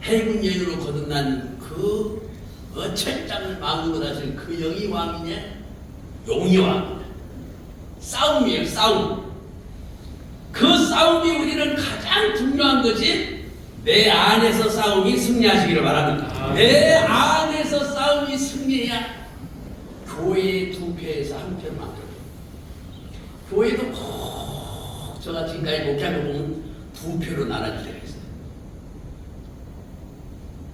해군 여인으로 거듭난 그 철장을 왕으로 다스린 그 영이 왕이냐 용이 왕이냐. 싸움이에요. 싸움. 그 싸움이 우리는 가장 중요한 것이 내 안에서 싸움이 승리하시기를 바랍니다. 내 안에서 싸움이 승리해야 교회의 두 표에서 한 표를 만들어요. 교회도 꼭 제가 지금까지 목회하고 보면 두 표로 나눠질 때가 있어요.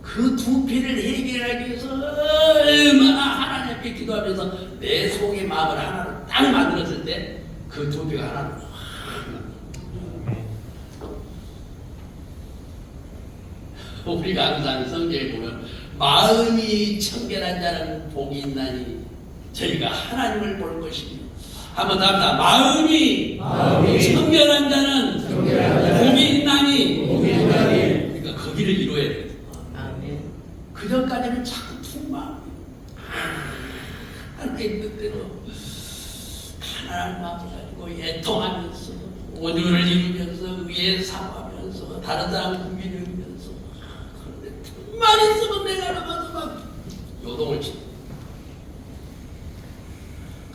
그 두 표를 해결하기 위해서 얼마나 하나님 앞에 기도하면서 내 속의 마음을 하나로 딱 만들었을 때 그 두 표가 하나로 우리가 항상 성경에 보면 마음이 청결한 자는 복이 있나니 저희가 하나님을 볼 것이니 한번 더 합시다. 마음이 청결한 자는 복이 있나니 그러니까 거기를 이루어야 돼요. 그 전까지는 자꾸 퉁마 하나님 뜻대로 가난한 마음을 가지고 애통하면서 온유를 이루면서 의에 사모하면서 다른 사람 궁기를 이루면서 그런데 틈만 있으면 내가 나가서 막 요동을 치고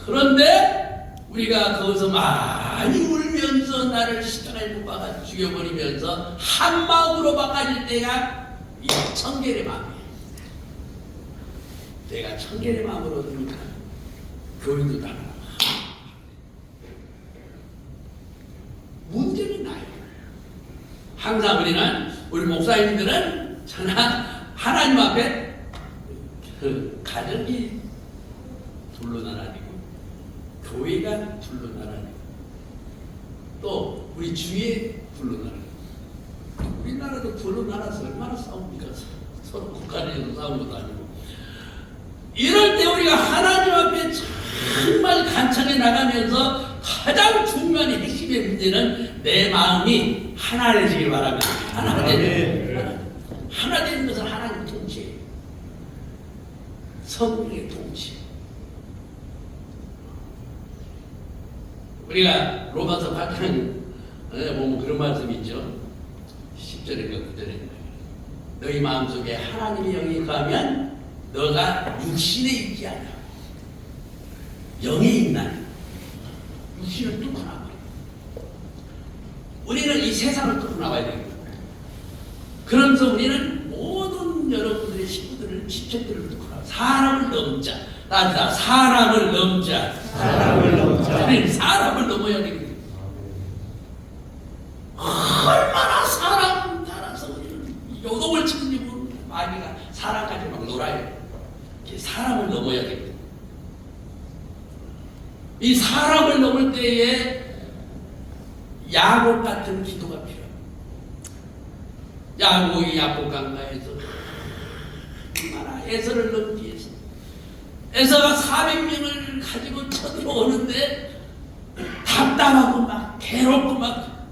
그런데 우리가 거기서 많이 울면서 나를 십자가에 못 박아 죽여버리면서 한 마음으로 바꿔질 때가 이 청결의 마음이에요. 내가 청결의 마음으로 얻으니까 교회도 따라 문제는 나요. 항상 우리 목사님들은 하나님 앞에 그 가정이 둘러나라니고 교회가 둘러나라니고 또 우리 주위에 둘러나라니고 우리나라도 둘러나라서 얼마나 싸웁니까? 서로 국가내에서 싸운 것도 아니고 이럴 때 우리가 하나님 앞에 정말 간청해 나가면서 가장 중요한 핵심의 문제는 내 마음이 하나 되시길 바랍니다. 하나 되는 것은 하나님 통치예요. 성령의 통치. 우리가 로마서 8장 보면 그런 말씀이 있죠. 10절인가 9절인가 너희 마음속에 하나님의 영이 거하면 너가 육신에 있지 않아. 영에 있나니 육신을 뚫고 나와. 우리는 이 세상을 뚫고 나와야 됩니다. 그러면서 우리는 모든 여러분들의 식구들을 지체들을 뚫고 나와. 사람을 넘자. 나다 사람을 넘자. 사람을 넘어야 되거든요. 얼마나 사람 따라서 우리는 요동을 치는지 모르는 마귀가 사람까지 막 놀아요. 사람을 넘어야 되거든요. 이 사람을 넘을 때에 야곱 같은 기도가 필요합니다. 야곱이 야곱 강가에서 얼마나 에서를 넘기 위해서 에서가 400명을 가지고 쳐들어오는데 답답하고 막 괴롭고 막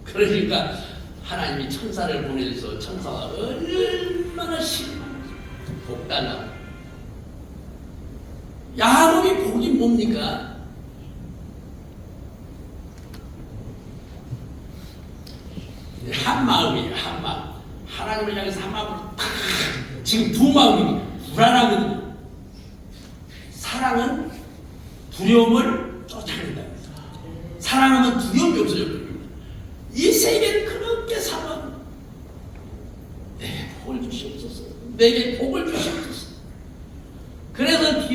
그러니까 하나님이 천사를 보내서 천사가 얼마나 실망해서 복단하고 야곱이 복이 뭡니까? 한 마음이에요. 한 마음. 하나님을 향해서 한 마음으로 지금 두 마음입니다. 불안하거든요. 사랑은 두려움을 쫓아낸다. 사랑하면 두려움이 없어져버립니다. 이 세계는 그렇게 사랑 내게 복을 주시옵소서. 내게 복을 주시옵소서. 그래서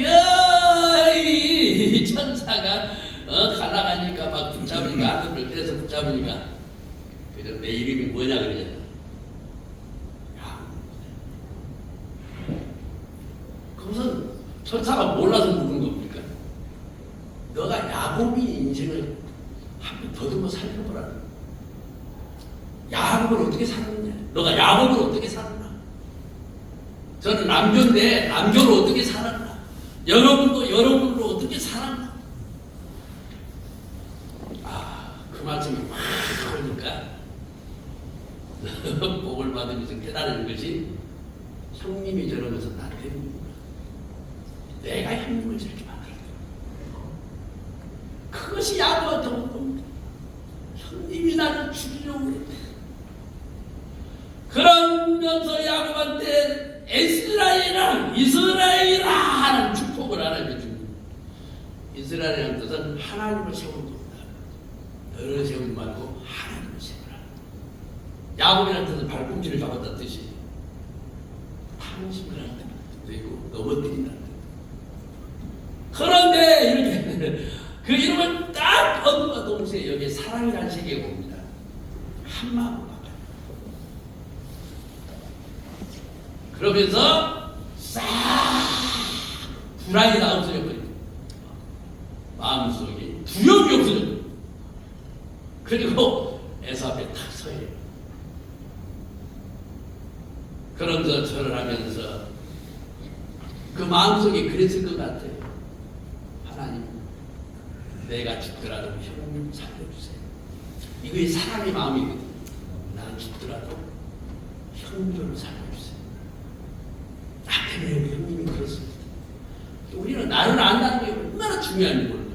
기어이 천사가 갈라가니까 막 붙잡으니까 아들을 그래서 붙잡으니까 그래서 내 이름이 뭐냐 그러잖아. 그것은 천사가 몰라서 묻는 겁니까? 너가 야곱이 인생을 한번 더듬어 살펴보라. 야곱을 어떻게 살았냐? 너가 야곱을 어떻게 살았나? 저는 남교인데 남교를 어떻게 살았나? 여러분도 여러분으로 어떻게 살았나? 그 말씀이 막 하니까 복을 받으면서 깨달은 것이 형님이 저러면서 나한테 내가 형님을 저렇게 만들었다. 반드시 야구한테 온 겁니다. 형님이 나를 죽이려고 그랬대. 그러면서 야곱한테 이스라엘이라 하는 축복을 하나님이 줍니다. 이스라엘이라는 뜻은 하나님을 세우는 겁니다. 너를 세우지 말고 하나님을 세우라. 야곱이라는 뜻은 발꿈치를 잡았다는 뜻이 탕심을 한다는 뜻이고 넘어뜨린다는 뜻. 그런데 이렇게 그 이름을 딱 얻은 동시에 여기에 사랑이라는 세계가 옵니다. 한마음을 바꿔요. 그러면서 싹 불안이 다 없어져버립니다. 마음속에 두려움이 없어져요. 그리고 에서 앞에 탁 서요. 그러면서 절을 하면서 그 마음속에 그랬을 것 같아요. 하나님, 내가 죽더라도 형님 살려주세요. 이게 사람의 마음이거든요. 나는 죽더라도 형님 좀 살려주세요. 나 때문에 우리 형님이 그렇습니다. 우리는 나를 안다는 게 얼마나 중요한지 몰라요.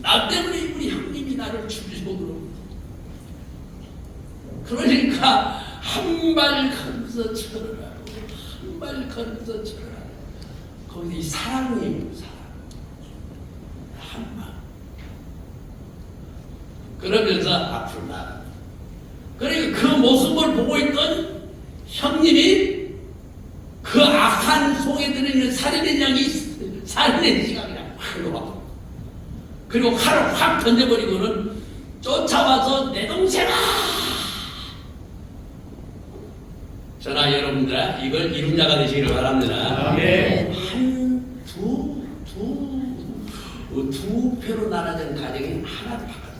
나 때문에 우리 형님이 나를 죽이려고 그럽니다. 그러니까 한 발 걸어서 절을 하고 한 발 걸어서 절을 하고 거기서 이 사랑이에요. 사랑. 한 발. 그러면서 앞으로 나가. 그러니까 그 모습을 보고 있던 형님이 그 악한 속에 들어있는 살인의 영이 살인의 지각이랑 확 놓아. 그리고 칼을 확 던져버리고는 쫓아와서 내 동생아! 저나 여러분들아 이걸 이룸자가 되시기를 바랍니다. 아멘. 두 표로 나눠진 가정이 하나도 바꿔요.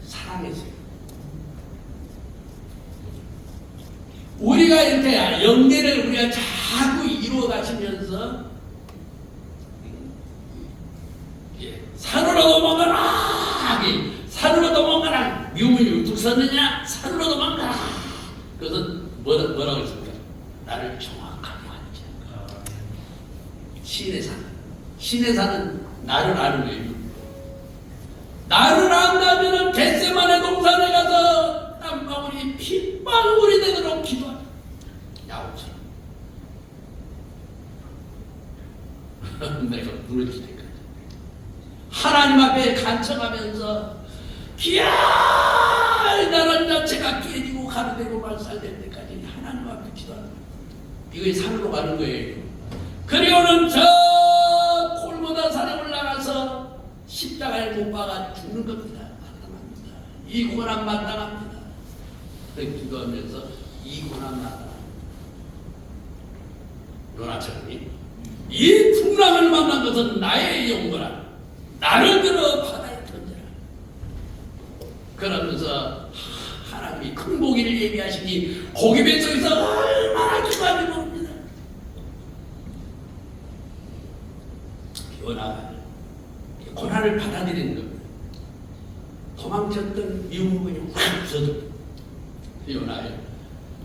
사랑했어요. 우리가 이렇게 영계를 우리가 자꾸 이루어 가시면서 산으로 도망가라! 산으로 도망가라! 유문이 뚝 섰느냐? 산으로 도망가라! 그것은 뭐라고 했습니까? 나를 정확하게 알지. 신의 산. 신의 산은 나를 아는 거예요. 나를 안다면 겟세마네 동산에 가서 땀방울이 핏방울이 되도록 기도하라. 야곱처럼. 내가 부르짖을 때까지. 하나님 앞에 간청하면서 기야 나란 자체가 깨지고 가루되고 말살될 때까지 하나님 앞에 기도하는 거예요. 이게 산으로 가는 거예요. 그리고는 저 골고다 산에 올라가서 십자가에 못 박아 죽는 겁니다. 마땅합니다. 이 고난 마땅합니다. 그렇게 기도하면서 이 고난 마땅합니다. 요나처럼 이 풍랑을 만난 것은 나의 영광이라 나를 들어 바다에 던져라. 그러면서 하나님이 큰 고기를 예비하시니 고기 뱃속에서 얼마나 기도하는지 모릅니다. 요나가 고난을 받아들이는 겁니다. 도망쳤던 미움분이 확 없어져. 요나예요.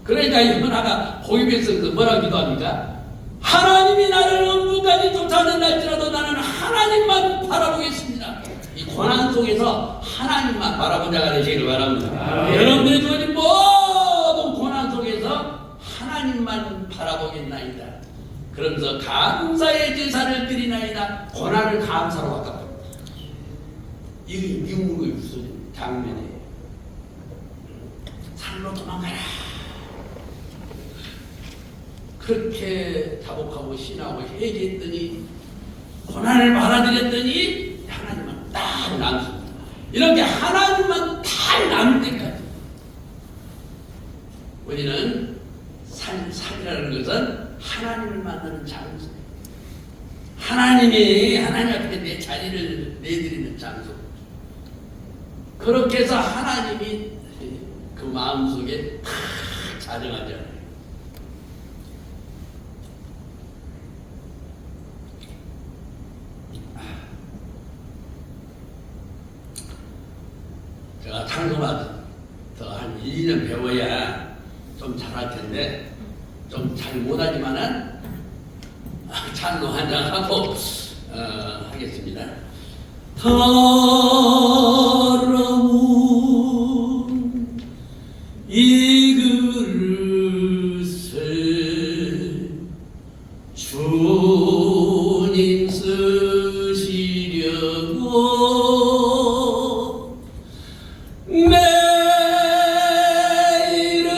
그러니까 요나가 고기 뱃속에서 뭐라고 기도합니까? 하나님이 나를 음부까지 쫓아낸다할지라도 나는 하나님만 바라보겠습니다. 이 고난 속에서 하나님만 바라본 자가 되시기를 바랍니다. 여러분들이 주어진 모든 고난 속에서 하나님만 바라보겠나이다. 그러면서 감사의 제사를 드리나이다. 고난을 감사로 바꿔버립니다. 이게 미움의 우선 장면이에요. 산으로 도망가라. 그렇게 다복하고 신하고 회개했더니 고난을 받아들였더니 하나님만 딱 남습니다. 이렇게 하나님만 딱 남을 때까지 우리는 산이라는 것은 하나님을 만나는 장소, 하나님 앞에 내 자리를 내드리는 장소. 그렇게 해서 하나님이 그 마음속에 탁 자정하지 않아요. 제가 창조만 더 한 2년 배워야 좀 잘할 텐데 좀 잘 못하지만은 찬로 한잔 하고 하겠습니다. 더러운 이 그릇에 주님 쓰시려고 내 이름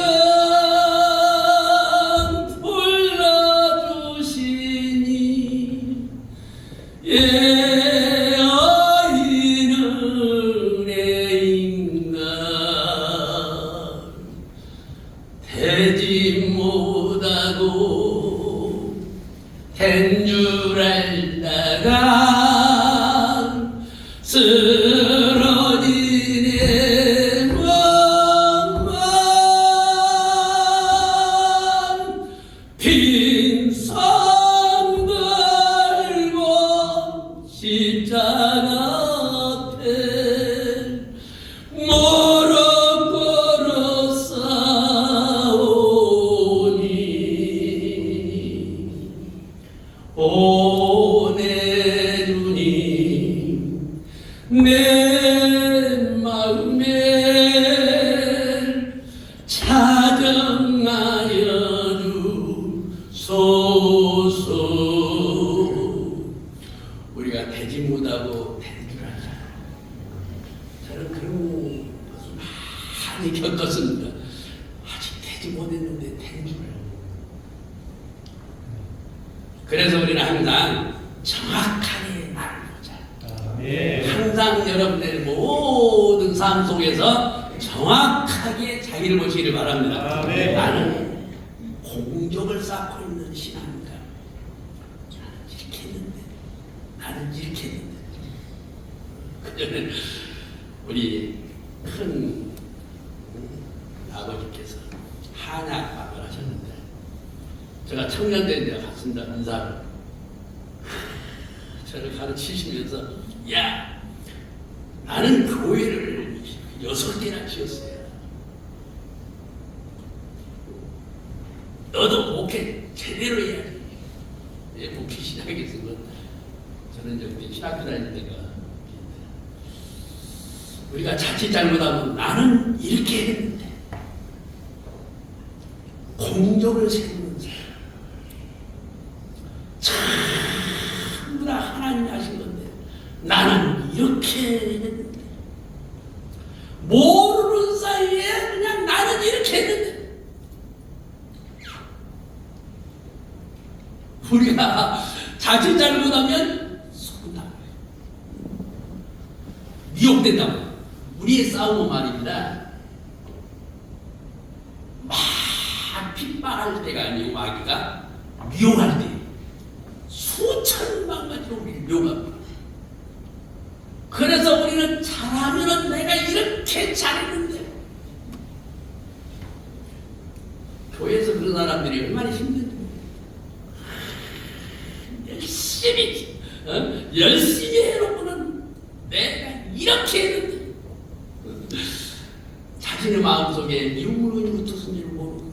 불러주시니 어이는 애인가 되지 못하고 된 줄 알다가 쓰러지네 멍만 빈손 들고 십자가 앞에 무릎 꿇어 싸우니 오 내 주님 내 마음에 찾아하여 주소서. 우리가 되지 못하고 된 줄 알잖아요. 저는 그런 것을 많이 겪었습니다. 아직 되지 못했는데 된 줄 알고. 그래서 우리는 항상 정확하게 나를 보자. 항상 여러분의 모든 삶 속에서 정확하게 자기를 보시기를 바랍니다. 나는 공적을 쌓고 있는 신앙인가? 나는 이렇게 했는데, 나는 이렇게 했는데. 그전에 우리 큰 아버지께서 한약학을 하셨는데, 제가 청년대에 갔습니다. 인사를. 저를 가르치시면서 야, 나는 교회를 6개나 지었어요. 너도 목회 제대로 해야지. 목회 시작했으면 저는 이제 우리 신학교 다닐 때가 우리가 자칫 잘못하면 나는 이렇게 했는데 공적을 세우는 사람 전부 다 하나님이 하신 건데 나는 이렇게 했는데 모르는 사이에 그냥 나는 이렇게 했는데 우리가 자칫 잘못하면 속는다고 해요. 미혹된다고 해요. 우리의 싸움은 말입니다. 막 핍박할 때가 아니고 마귀가 미혹할 때 수천만 가지로 우리를 미혹합니다. 그래서 우리는 잘하면은 내가 이렇게 잘했는데 교회에서 그런 사람들이 얼마나 힘든지 열심히 해놓고는 내가 이렇게 했는데 자신의 마음속에 미움으로 어떻게 선지를 모르고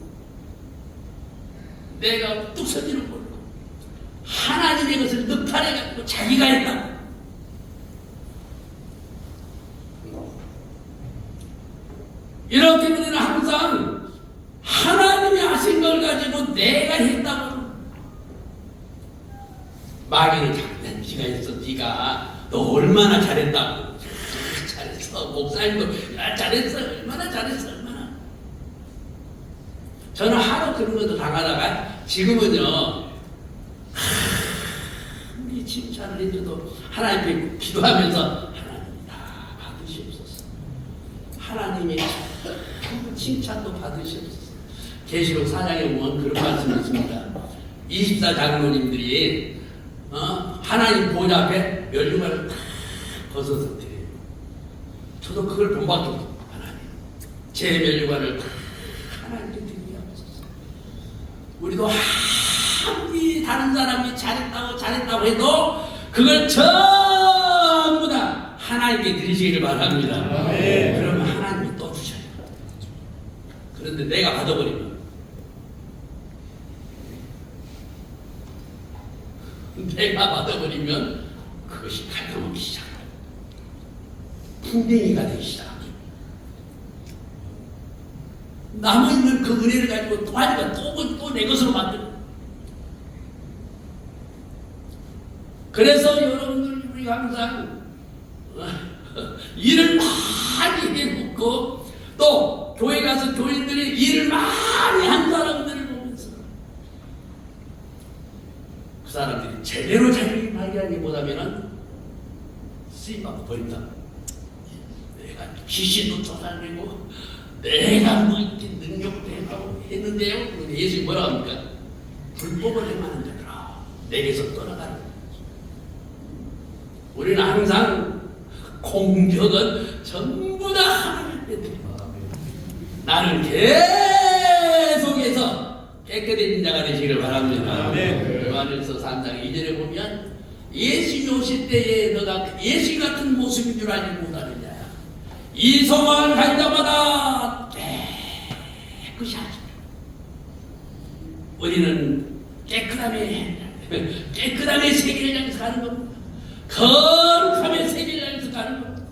내가 어떻게 선지를 모르고 하나님의 것을 늑탈해가지고 자기가 했다. 이렇게 우리는 항상 하나님이 하신 걸 가지고 내가 했다고 마귀는 자꾸 네가 했어. 네가 너 얼마나 잘했다고. 잘했어. 목사님도 야, 잘했어. 얼마나 잘했어. 얼마나. 저는 하도 그런 것도 당하다가 지금은요 우리 칭찬을 해줘도 하나님께 기도하면서 하나님 다 받으시옵소서. 하나님이 칭찬도 받으시옵소서. 계시록 4장에 보면 그런 말씀이 있습니다. 24 장로님들이 하나님 보좌 앞에 면류관을 다 벗어서 드려요. 저도 그걸 본받게 하나님 제 면류관을 다 하나님께 드리게 하옵소서. 우리도 아무리 다른 사람이 잘했다고 해도 그걸 전부 다 하나님께 드리시기를 바랍니다. 그러면 하나님이 또 주셔요. 그런데 내가 받아버리면 그것이 갈등하기 시작합니다. 풍뎅이가 되시다. 남아있는 그 은혜를 가지고 또 하니까 또 내 것으로 만들고. 그래서 여러분들 우리 항상 일을 많이 해먹고 또 교회 가서 교인들이 일을 많이 한 사람들을 보면서 그 사람들이 제대로 자기를 발견하기보다는 쓰임받고 버린다. 내가 귀신도 쫓아내고 내가 뭐 이렇게 능력도 해가고 했는데요. 예수님 뭐라 합니까? 불법을 행하는 자들아 내게서 떠나가라. 우리는 항상 공격은 전부 다 하나님께 드립니다. 나는 계속해서 깨끗해진 자가 되시기를 바랍니다. 요한일서 3장 2절에 보면 예수님 오실 때에 너가 예수 같은 모습인 줄 알지 못하느냐. 이 소망을 가진 자마다 깨끗이 하시라. 우리는 깨끗함의 세계를 향해서 가는 겁니다. 거룩함의 세계를 향해서 가는 겁니다.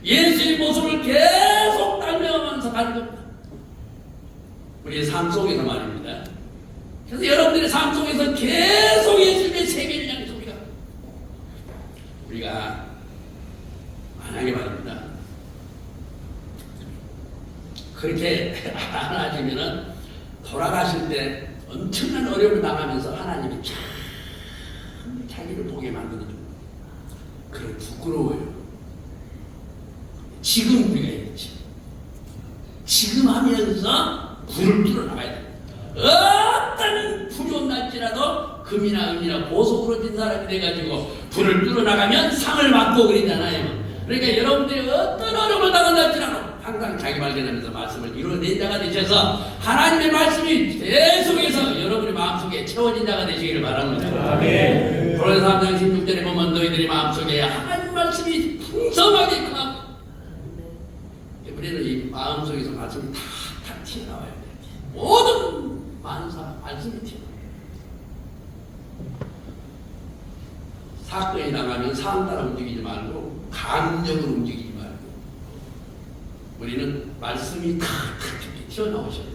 예수의 모습을 계속 닮아가면서 가는 겁니다. 우리의 삶 속에서 말입니다. 그래서 여러분들의 삶 속에서 계속 예수님의 세계를 향해서 우리가 만약에 말입니다. 그렇게 안 하시면은 돌아가실 때 엄청난 어려움을 당하면서 하나님이 참 자기를 보게 만들어줍니다. 그래 부끄러워요. 지금 우리가 해야지. 지금 하면서 불을 뚫어나가야 돼. 어떤 불이 날지라도 금이나 은이나 보석으로 된 사람이 돼가지고 불을 뚫어나가면 상을 받고 그러잖아요. 그러니까 여러분들이 어떤 어려움을 당한다할지라도 항상 자기 발견하면서 말씀을 이루어낸 자가 되셔서 하나님의 말씀이 계속해서 여러분의 마음속에 채워진 자가 되시기를 바랍니다. 아멘. 고린도서 3장 16절에 보면 너희들의 마음속에 하나님 말씀이 풍성하게 임하고 우리는 이 마음속에서 말씀이 탁탁 튀어나와야 돼. 모든 만사 말씀이 튀어나와요. 사건이 나가면 사람 따라 움직이지 말고 감정으로 움직이지 말고 우리는 말씀이 탁탁 튀어나오셔야 돼요.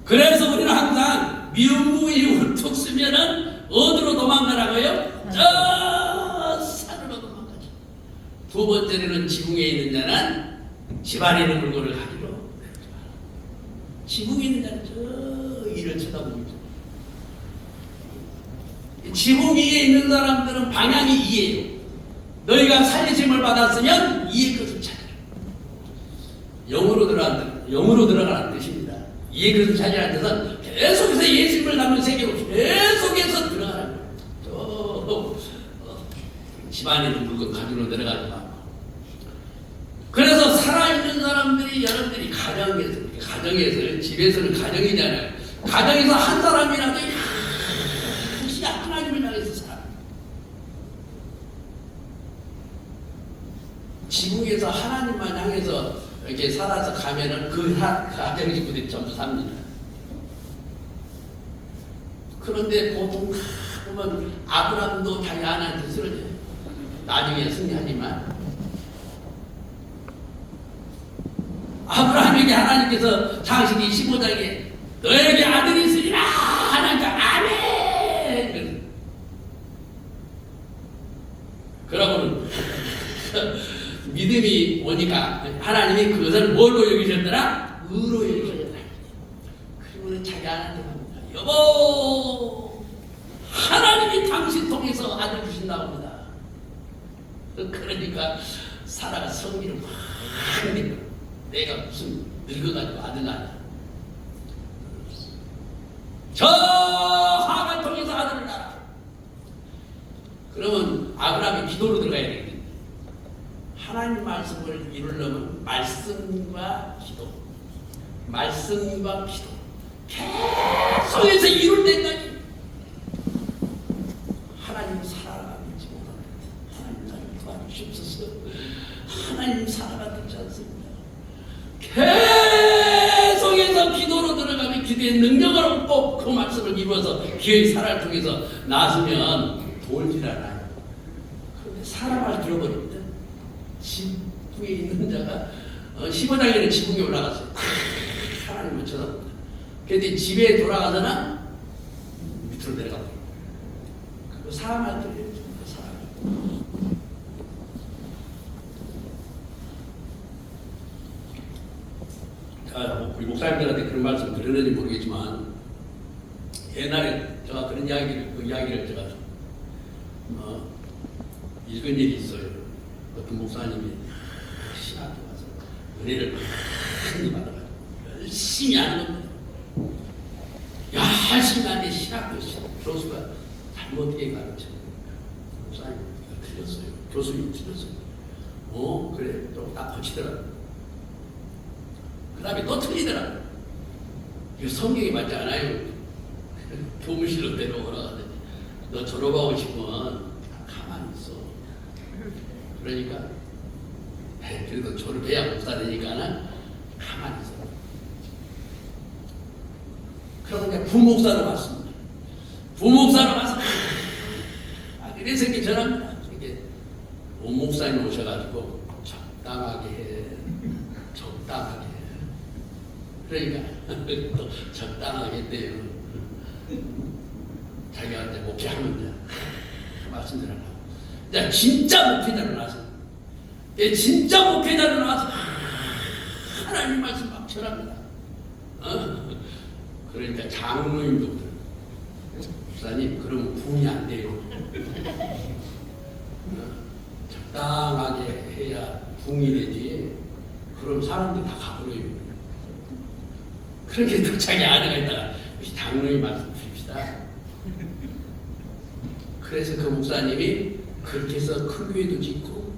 그래서 우리는 항상 미움무이 훌쩍 쓰면은 어디로 도망가라고요? 저 산으로 도망가죠. 두 번째로는 지붕에 있는 자는 집안에 있는 물건을 가지러 지붕에 있는 자는 저 일을 쳐다보고 지붕 위에 있는 사람들은 방향이 이해요. 너희가 살리심을 받았으면 이의 것을 찾으라. 영으로 들어가라는 뜻입니다. 이의 것을 찾으라는 뜻은 계속해서 예수님을 담은 세계로 계속해서 들어가라는 거예요. 집안에 있는 물건 가지러 들어가지 마. 그래서 살아있는 사람들이 여러분들이 가정에서 집에서는 가정이잖아요. 가정에서 한 사람이라도 하나님을 향해서 살아. 지붕에서 하나님만 향해서 이렇게 살아서 가면은 그 가정 식구들이 전부 삽니다. 그런데 보통 보면 아브라함도 자기 아내한테 쓰러져요. 나중에 승리하지만 아브라함에게 하나님께서 창세기 15장에 너에게 아들이 있으리라 하나니까 아멘. 그러고는 믿음이 오니까 하나님이 그것을 뭘로 여기셨더라? 의로 여기셨더라. 그리고는 자기 아내한테 합니다. 여보, 하나님이 당신 통해서 아들 주신다고 합니다. 그러니까 사라가 성기를 막 내고 내가 무슨 늙어가지고 아들 낳냐. 저 하나님 통해서 아들을 낳아. 그러면 아브라함이 기도로 들어가야 되겠네. 하나님 말씀을 이루려면 말씀과 기도 계속해서 이룰 때까지 하나님 살아가는지 못하는데 하나님 나를 도와주시옵소서. 하나님 살아가지 않습니다. 계속해서 기도로 들어가면 기도의 능력을 얻고 그 말씀을 입어서 기회의 살아를 통해서 나서면 돌질 않아요. 근데 사람을 들어버립니다. 지붕에 있는 자가 15장에는 지붕에 올라갔어요. 하나님을 쳐다봅니다. 그런데 집에 돌아가서는 밑으로 내려갑니다. 그 사람을 들어요. 사람. 우리 목사님들한테 그런 말씀 들었는지 모르겠지만 옛날에 제가 그런 이야기를 제가 읽은 일이 있어요. 어떤 목사님이 신학교 가서 은혜를 많이 받아가지고 열심히 하는 겁니다. 열심히 하는데 신학교 교수가 잘못되게 가르쳐요. 목사님 틀렸어요. 교수님 틀렸어요. 그래 또 딱 고치더라고요. 그 다음에 또 틀리더라. 이거 성경에 맞지 않아요. 교무실로 데려오라. 너 졸업하고 싶으면 가만히 있어. 그러니까 그래도 졸업해야 목사 되니까는 가만히 있어. 그러고 이제 부목사로 갔습니다. 부목사로 가서 그래서 이렇게 전합니다. 이렇게 목사님 오셔가지고 적당하게 해. 적당하게 해. 그러니까 또 적당하게 했대요. 자기가 이제 목회하면 돼. 말씀드리려고. 이제 진짜 목회자로 나서, 진짜 목회자로 나서 하나님 말씀 막 전합니다. 그러니까 장로님도 목사님 그러면 분이 안 돼요. 적당하게 해야 붕이 되지. 그럼 사람들이 다 가버려요. 그렇게 또 자기 아내가 있다가 장로님 말씀 드립시다. 그래서 그 목사님이 그렇게 해서 큰 교회도 짓고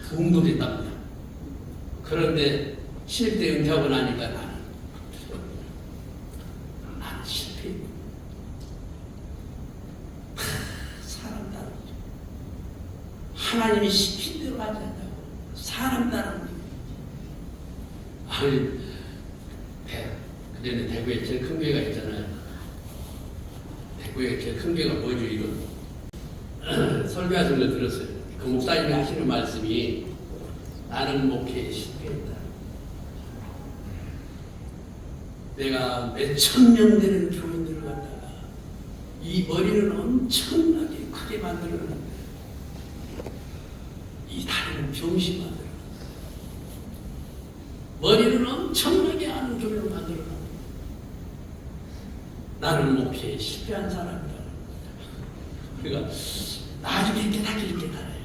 부흥도 됐답니다. 그런데 실제 은퇴하고 나니까 나는 실패했고 사람 따르죠. 하나님이 시킨 대로 하지 않다고 사람 따르는 아니 그전에 대구에 제일 큰 교회가 있잖아요. 대구에 제일 큰 교회가 뭐죠? 이거 설교하신 걸 들었어요. 그 목사님이 하시는 말씀이 나는 목회에 실패했다. 내가 몇천 명 되는 교인들을 갖다가 이 머리는 엄청나게 크게 만들어놨는데 이 다리는 병신 만들어놨어요. 머리는 엄청나게 아는 교회를 만들어놨는데 나는 목회에 실패한 사람이다. 그러니까 나중에 깨닫기를 깨달아요.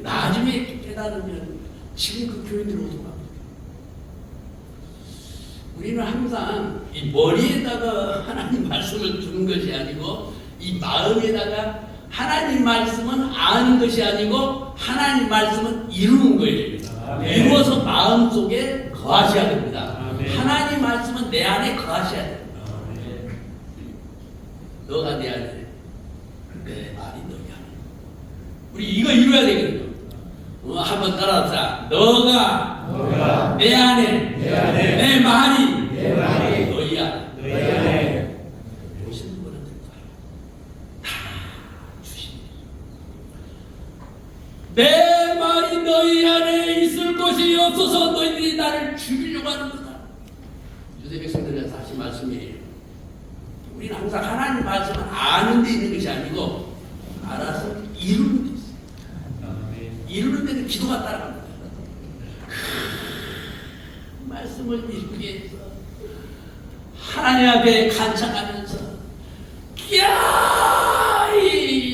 나중에 깨달으면 지금 그 교인들 어디로 갑니까? 우리는 항상 이 머리에다가 하나님 말씀을 두는 것이 아니고 이 마음에다가 하나님 말씀은 아는 것이 아니고 하나님 말씀은 이루는 거예요. 아멘. 이루어서 마음속에 거하셔야 됩니다. 아멘. 하나님 말씀은 내 안에 거하셔야 됩니다. 아멘. 너가 내 안에 내 말이 너희 안에 우리 이거 이루어야 되거든요. 한번 따라합시다. 너가 내 안에 내 말이 너희 안에 오시는 분한테 다 주시니 내 말이 너희 안에 있을 곳이 없어서 너희들이 나를 죽이려고 하는 거다. 유대 백성들에서 하신 말씀이에요. 우리는 항상 하나님 말씀은 아는 데 있는 것이 아니고 알아서 이루는 데 있어요. 이루는 데는 기도가 따라갑니다. 그 말씀을 이루기 위해서 하나님 앞에 간청하면서 기어이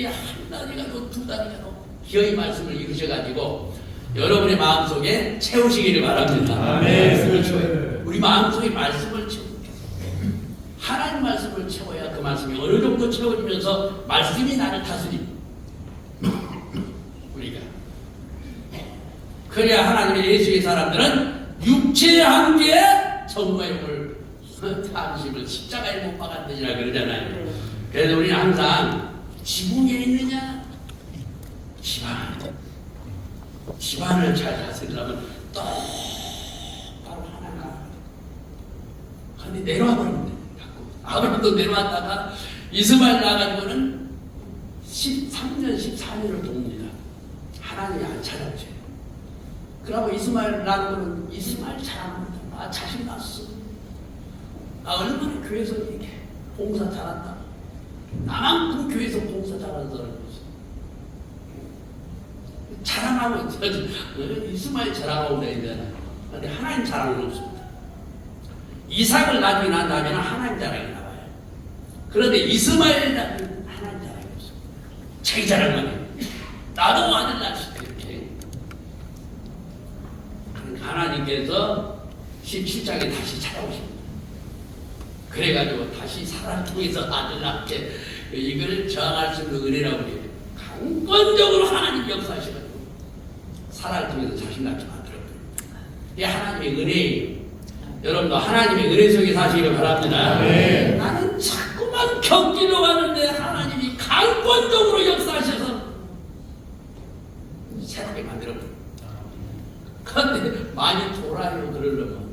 한 달이 가도 두 달이 가도 기어이 말씀을 이루셔가지고 여러분의 마음속에 채우시기를 바랍니다. 말씀을 채워요. 우리 마음속에 말씀을 채우고 하나님 말씀을 채워야 그 말씀이 어느 정도 채워지면서 말씀이 나를 다스립니다. 우리가 그래야 하나님의 예수의 사람들은 육체의 한계에 정마욕을 탐심을 십자가에 못 박았느니라 그러잖아요. 그래서 우리는 항상 지붕에 있느냐 집안을 잘 다스리려면 똑바로 하나가 근데 내려와 버립니다. 아브라함도 내려왔다가 이스마엘 나가지고는 13년, 14년을 돕니다. 하나님이 안 찾아오세요. 그러고 이스마엘 나누고는 이스마엘 잘합니다. 나 자신 났어. 나 얼마나 교회에서 이렇게 봉사 잘한다. 나만큼 교회에서 봉사 잘하는 사람이 없어. 자랑하고 이스마엘 자랑하고 다니야 되잖아. 근데 하나님 자랑은 없습니다. 이삭을 나중에 낳은 다음에는 하나님 자랑이 나와요. 그런데 이스마엘 낳은 하나님 자랑이 없어. 자기 자랑만 해. 나도 아들 낳았을 때 이렇게. 하나님께서 17장에 다시 찾아오십니다. 그래가지고 다시 사람 통해서 아들 낳게 이걸 저항할 수 있는 은혜라고 해요. 강권적으로 하나님 역사하시거든요. 사람을 통해서 자신 낳게 만들었거든요. 이게 하나님의 은혜예요. 여러분도 하나님의 은혜 속에 사시기를 바랍니다. 네. 나는 자꾸만 겪기로 하는데 하나님이 강권적으로 역사하셔서 새롭게 만들어버려요. 그런데 많이 돌아요. 그러려면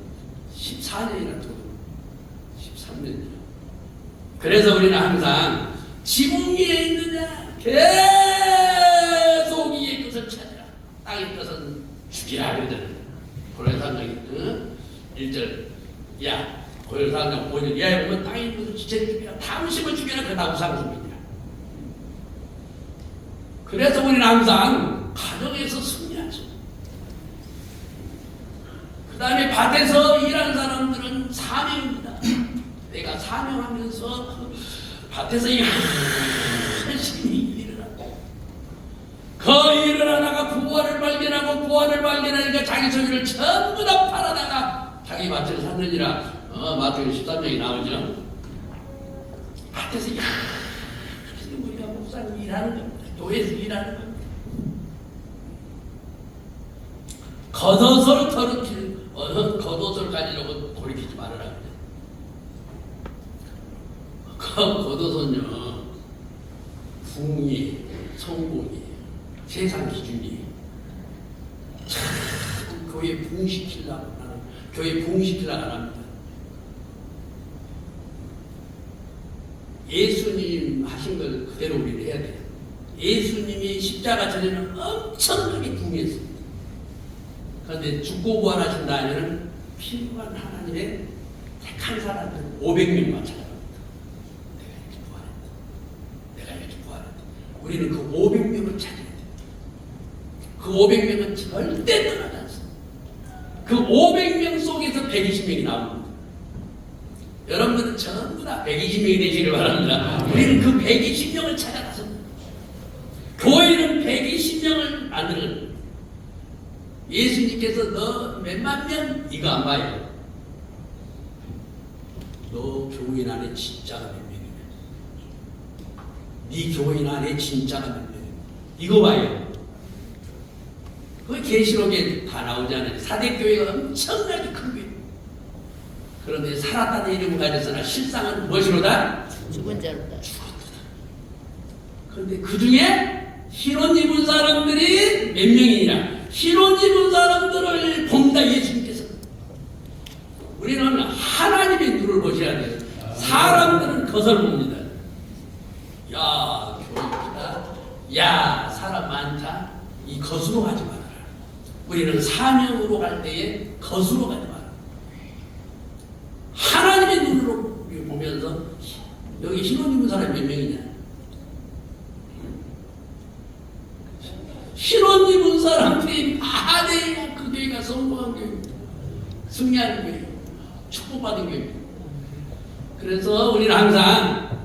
14년이나 돌아요. 13년이나. 그래서 우리는 항상 지붕 위에 있느냐 계속 위의 것을 찾으라. 땅의 것은 죽이라 그러잖아요. 고려산장이 1절 야 고려산장 5절 야 보면 땅에 있는 것을 지체를 죽이라. 탐심을 죽이라. 그게 다 우상숭배냐. 그래서 우리는 항상 가정에서 승리하죠. 그 다음에 밭에서 일하는 사람들은 사명입니다. 내가 사명하면서 밭에서 열심히 일을 하고 그 일을 하다가 부활을 발견하니까 자기 소유를 전부 다 팔아다가 자기 밭을 샀느니라. 마태복음 13장이 나오죠. 밭에서 열심히 우리가 목사님 일하는 겁니다. 교회에서 일하는 겁니다. 겉옷을 겉옷을 가지려고 돌이키지 말아라. 그 겉옷은요 궁이 성공이 세상 기준이 참 교회 붕시키려고 하는 교회 붕시키려고 안 합니다. 예수님 하신 걸 그대로 우리는 해야 돼요. 예수님이 십자가 전에는 엄청나게 붕했습니다. 그런데 죽고 부활하신 다음에는 필요한 하나님의 택한 사람들 500명만 찾아갑니다. 내가 이렇게 부활했다. 우리는 그 500명을 찾아야 돼요. 그 500명은 절대 떠나지 않습니다. 그 500명 속에서 120명이 나옵니다. 여러분들은 전부 다 120명이 되시길 바랍니다. 우리는 그 120명을 찾아가서 교회는 120명을 만들어요. 예수님께서 너 몇만 명? 이거 안 봐요. 너 교인 안에 진짜가 몇 명이냐? 네 교인 안에 진짜가 몇 명이냐? 이거 봐요. 그 계시록에 다 나오잖아요. 사대교회가 엄청나게 큰 교회. 그런데 살았다는 이름을 가졌으나 실상은 무엇이로다? 죽은 자로다. 그런데 그 중에 흰옷 입은 사람들이 몇 명이냐? 흰옷 입은 사람들을 본다 예수님께서. 우리는 하나님의 눈을 보셔야 돼요. 사람들은 겉을 봅니다. 야 교회 크다. 야 사람 많다. 이 겉으로 가지 말아라. 우리는 사명으로 갈 때에 겉으로 가지 말아라. 하나님의 눈으로 보면서 여기 흰옷 입은 사람이 몇 명이냐? 흰옷 입은 사람들이 많아요. 그 교회가 성공한 교회입니다. 승리하는 교회, 축복받은 교회입니다. 그래서 우리는 항상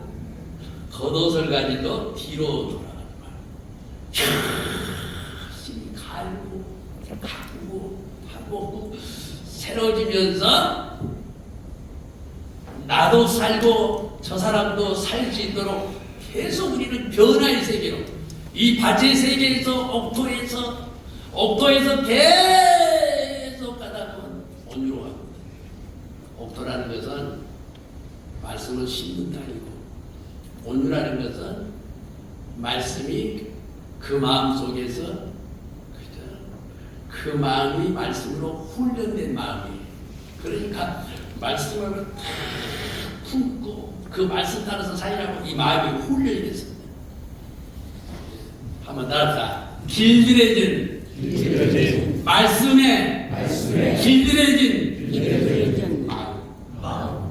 겉옷을 가지고 뒤로 돌아가지 말아요. 열심히 갈고 가꾸고 하고 새로워지면서 나도 살고 저 사람도 살 수 있도록 계속 우리는 변화의 세계로 이 밭의 세계에서 옥토에서 계속 가다 보면 온유로 갑니다. 옥토라는 것은 말씀을 심는 땅이고 온유라는 것은 말씀이 그 마음 속에서 그 마음이 말씀으로 훈련된 마음이에요. 그러니까 말씀을 품고 그 말씀 따라서 살려고 이 마음이 훈련이 됐습니다. 한번 따라합시다. 길들여진 말씀에 길들여진 마음.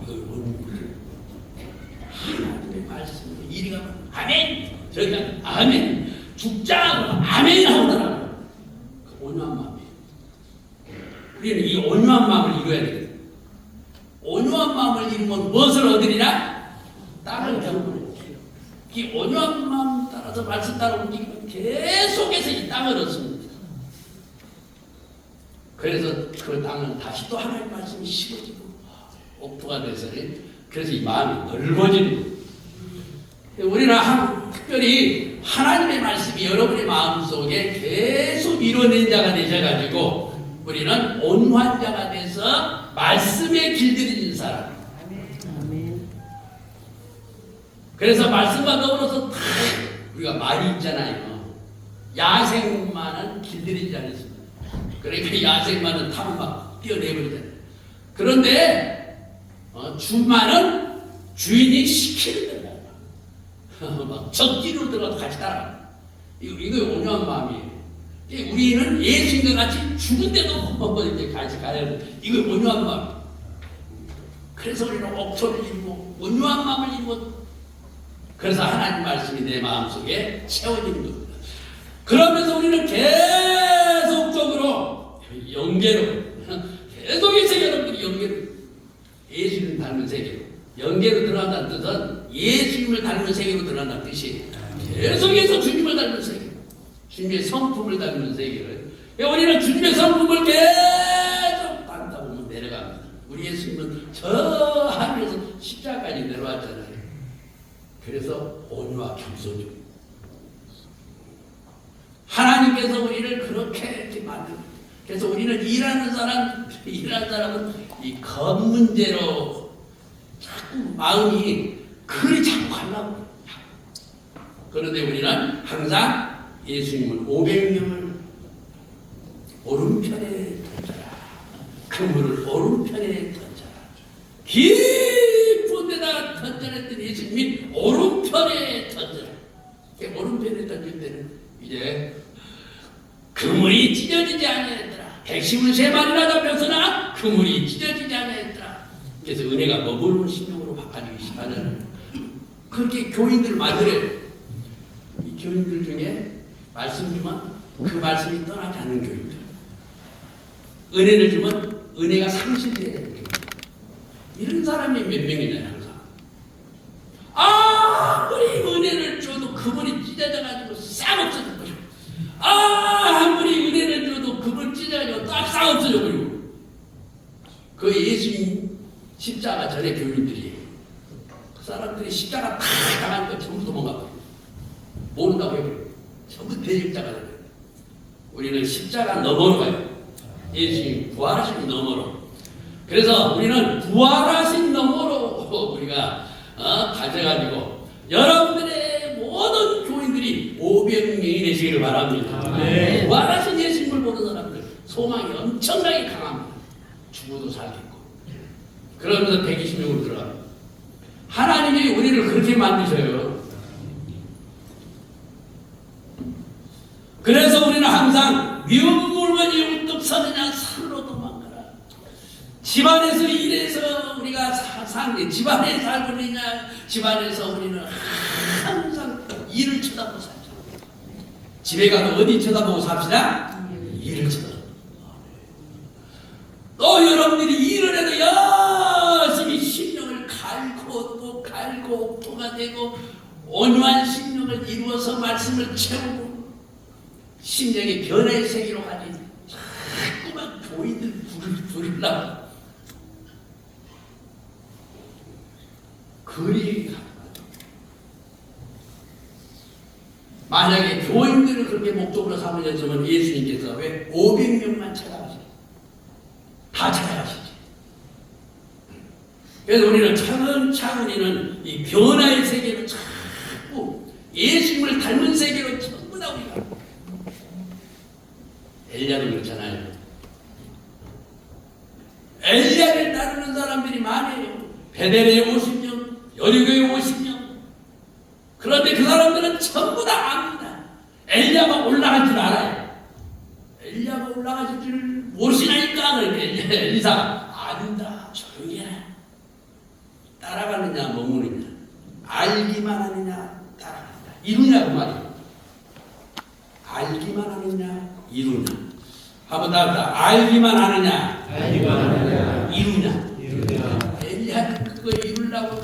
이걸 하나님의 말씀에 이리 가면 아멘. 저희가 아멘. 죽자 아멘 하더라고요. 그 온유한 마음이에요. 우리는 이 온유한 마음을 이루어야 되거든요. 온유한 마음을 이루면 무엇을 얻으리라? 땅을 경험을. 이 온유한 마음 따라서 말씀 따라 움직이면 계속해서 이 땅을 얻습니다. 그래서 그 땅은 다시 또 하나님의 말씀이 심어지고 옥토가 돼서 그래서 이 마음이 넓어지는 거예요. 우리는 특별히 하나님의 말씀이 여러분의 마음속에 계속 이루어낸 자가 되셔가지고 우리는 온유한 자가 돼서 말씀에 길들이는 사람. 그래서 말씀과 더불어서 다 우리가 말이 있잖아요. 야생마는 길들이지 않습니다. 그러니까 야생마는 타면 막 뛰어내버리잖아요. 그런데 주마는 주인이 시키는 거예요. 막 적기로 들어가서 같이 따라가. 이거 온유한 마음이에요. 우리는 예수님과 같이 죽은데도 이제 같이 가야 돼. 이거 온유한 마음. 그래서 우리는 옥토를 이루고 온유한 마음을 이루고 그래서 하나님 말씀이 내 마음속에 채워지는 겁니다. 그러면서 우리는 계속적으로 연계로 계속해서 여러분들이 연계로 예수님을 닮은 세계로 연계로 들어간다는 뜻은 예수님을 닮은 세계로 들어간다는 뜻이에요. 계속해서 주님을 닮은 세계, 주님의 성품을 닮은 세계를 우리는 주님의 성품을 계속 닮다 보면 내려갑니다. 우리 예수님은 저 하늘에서 십자가까지 내려왔잖아요. 그래서 온유와 겸손이 하나님께서 우리를 그렇게 만듭니다. 그래서 우리는 일하는 사람은 이 겁문제로 자꾸 마음이 그리 자꾸 가려고. 그런데 우리는 항상 예수님은 500명을 오른편에 던져라. 그물을 오른편에 던져라. 깊은 데다 던져냈던 예수님이 오른편에 던져라. 오른편에 던질 때는 이제 그물이 찢어지지 아니했더라. 백심을 3마리나 잡혔으나 그물이 찢어지지 아니했더라. 그래서 은혜가 머무르는 심령으로 바꿔주기 시작하는 그렇게 교인들을 만들어요. 이 교인들 중에 말씀 주면 그 말씀이 떠나지 않는 교인들, 은혜를 주면 은혜가 상실돼야 되는 교인들. 이런 사람이 몇 명이냐 항상. 아무리 은혜를 줘도 그물이 찢어져가지고 싹 없어져 버려. 아무리 은혜를 줘도 그물 찢어져가지고 싹 없어져 버리고. 그 예수님 십자가 전에 교인들이에요. 그 사람들이 십자가 다 당하니까 전부 도망가 버려. 모른다고 해버려. 전부 대십자가 돼요. 우리는 십자가 너머로 가요. 예수님 부활하신 너머로. 그래서 우리는 부활하신 너머로 우리가 가져가지고 여러분들의 모든 교인들이 500명이 되시기를 바랍니다. 네. 부활하신 예수님을 보는 사람들 소망이 엄청나게 강합니다. 죽어도 살겠고. 그러면서 120명으로 들어갑니다. 하나님이 우리를 그렇게 만드셔요. 그래서 우리는 항상 미운 물건이 우뚝 서느냐 산으로 도망가라. 집안에서 일해서 우리가 집안에 살고 있느냐, 집안에서 우리는 항상 일을 쳐다보고 살자. 집에 가서 어디 쳐다보고 삽시다? 일을 쳐다보고. 또 여러분들이 일을 해도 열심히 심령을 갈고 또 갈고 옥토가 되고 온유한 심령을 이루어서 말씀을 채우고 심령이 변화의 세계로 가지. 자꾸만 교인들 부르려고 그리 만약에 교인들을 그렇게 목적으로 삼으셨으면 예수님께서 왜 500명만 찾아가시죠? 다 찾아가시지. 그래서 우리는 차근차근 우리는 이 변화의 세계로 자꾸 예수님을 닮은 세계로 전부 다 우리가. 엘리야도 그렇잖아요. 엘리야를 따르는 사람들이 많아요. 베델에 50명, 여리고에 50명. 그런데 그 사람들은 전부 다 압니다. 엘리야 올라갈 줄 알아요. 엘리야가 올라가실 줄 모르시나니까 엘리사가 아닌다 조용히 해라. 따라가느냐 머무느냐 알기만 하느냐 따라가느냐 이루냐 그 말이에요. 알기만 하느냐 이루냐 한번 나왔다. 알기만 하느냐 이루냐 엘리야는 그거 이루려고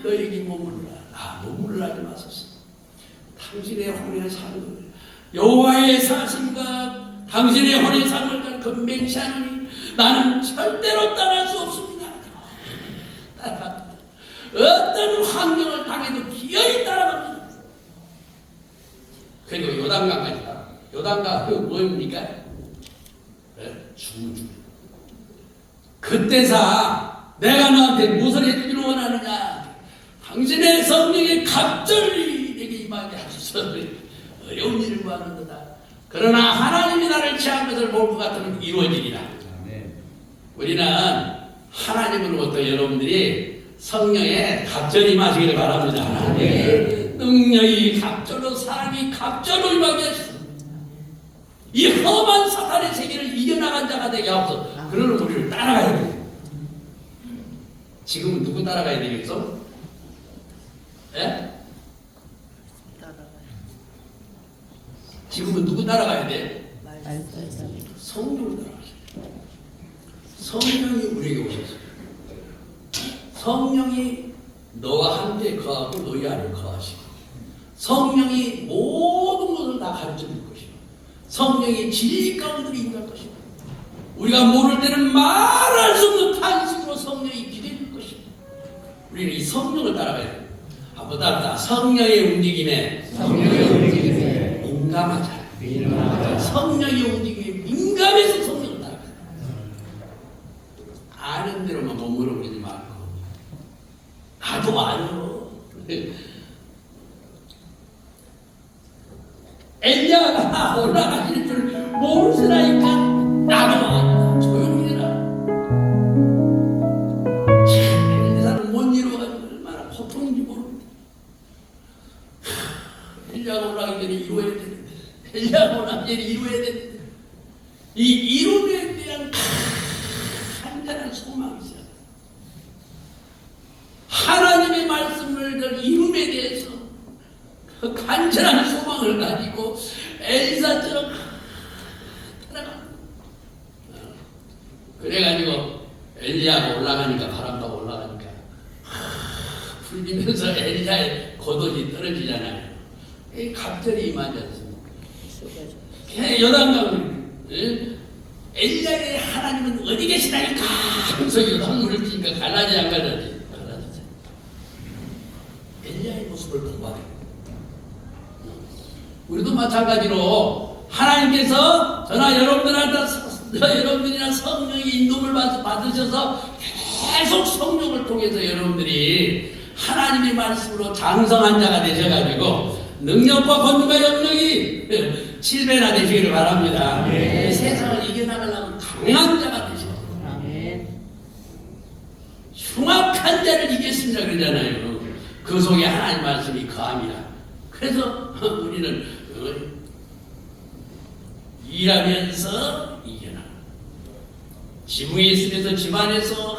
너에게 머물라. 머물라지 마소서. 당신의 혼의 삶을 여호와의 사심과 당신의 혼의 삶을 그 맹세하노니 나는 절대로 따라할 수 없습니다. 따라갑니다. 어떤 환경을 당해도 기어이 따라갑니다. 그리고 요단강까지 따라. 요단강 그 뭡니까? 죽은 죽음. 그때사 내가 너한테 무엇을 해주기를 원하느냐? 당신의 성령의 갑절이 내게 임하게 하소서. 어려운 일을 구하는 거다. 그러나 하나님이 나를 취한 것을 볼 것 같으면 이루어지리라. 우리는 하나님으로부터 여러분들이 성령의 갑절이 임하시기를 바랍니다. 하나님의 능력이 갑절로 사랑이 갑절로 임하게 하소서. 이 험한 사탄의 세계를 이겨나간 자가 되게 하옵소서. 그러는 우리를 따라가야 돼요. 지금은 누구 따라가야 되겠어? 예? 지금은 누구 따라가야 돼? 성령을 따라가야 돼. 성령이 우리에게 오셨어요. 성령이 너와 함께 거하고 너희 안에 거하시고 성령이 모든 것을 다 가르쳐 줄 것이고 성령이 진리 가운데 임할 것이고 우리가 모를 때는 말할 수 없는 탄식으로 성령이 기대해 줄 것이고 우리는 이 성령을 따라가야 돼. 한번 따라 성령의 움직임에 민감하자. 성령의 움직임에 민감해서 성령을 따라가야 돼. 아는 대로만 머물러 버리지 말고 나도 알아. 엘리야가 올라가실 줄 모르시라니까 나도 조용히 해라. 엘리사는 못 이루어가지고 얼마나 고통인지 모릅니다. 엘리야가 올라가기 전에 이루어야 되는데 엘리야가 올라가기 전에 이루어야 되는데 이 이루에 대한 간절한 소망이 있어요. 하나님의 말씀을 그 이름에 대해서 그 간절한 소망을 가지고 엘리사처럼 따라가. 그래가지고 엘리야가 올라가니까 바람과 올라가니까 불리면서 엘리야의 겉옷이 떨어지잖아요. 갑절이 임하지 않습니까? 요단강을 엘리야의 하나님은 어디 계시다니까 하면서 요단물을 치니까 갈라지 안 갈라지? 갈라지죠. 엘리야의 모습을 본받아요. 우리도 마찬가지로 하나님께서 저나 여러분들이나 성령의 인도를 받으셔서 계속 성령을 통해서 여러분들이 하나님의 말씀으로 장성한 자가 되셔가지고 능력과 권능과 영역이 7배나 되시기를 바랍니다. 이 세상을 이겨나가려면 강한 자가 되시고 흉악한 자를 이겼습니다 그러잖아요. 그 속에 하나님 말씀이 거함이라. 그래서 우리는 일하면서 이겨나. 지붕에 있으면서 집안에서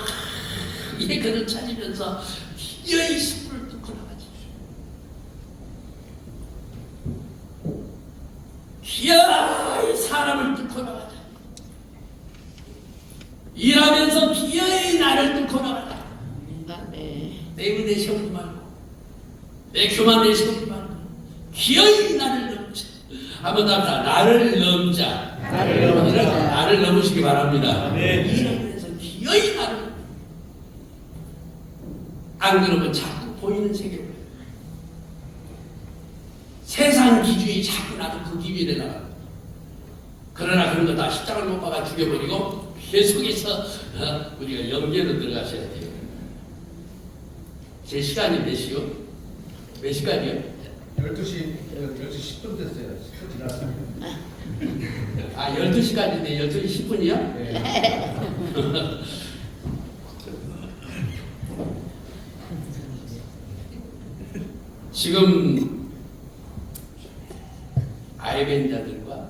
예근을 찾으면서 기어이 식물을 뚫고 나가지. 기어이 사람을 뚫고 나가자. 일하면서 기어이 나를 뚫고 나가자. 내 은혜 세우지 말고 내 교만 내세우지 말고 기어이 나를 넘자. 한번 답다. 나를 넘자. 나를 넘으시기 바랍니다. 일하면서 기어이 나를. 안 그러면 자꾸 보이는 세계로 세상 기준이 자꾸 나도 그 기준에 나가. 그러나 그런 거 다 십자가를 못 박아 죽여버리고 계속해서 우리가 영계로 들어가셔야 돼요. 제 시간이 몇 시요? 몇 시간이요? 12시 10분 됐어요. 10분 지났습니다. 아, 12시까지인데 12시 10분이요? 네. 지금 아이벤자들과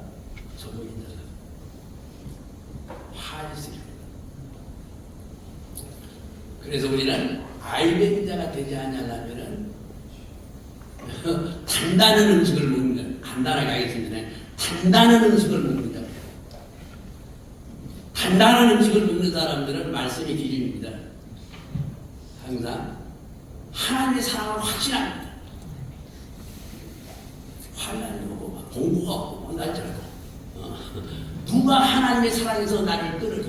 저복인자들 화해스럽니다. 그래서 우리는 아이벤자가 되지 않으려면은 단단한 음식을 먹는, 간단하게 하겠습니다. 단단한 음식을 먹는다. 단단한 음식을 먹는 사람들은 말씀이 기준입니다. 항상 하나님의 사랑을 확신합니다. 환난이 오고 막 공부가 오고 날짜라고 누가 하나님의 사랑에서 나를 끊어줘?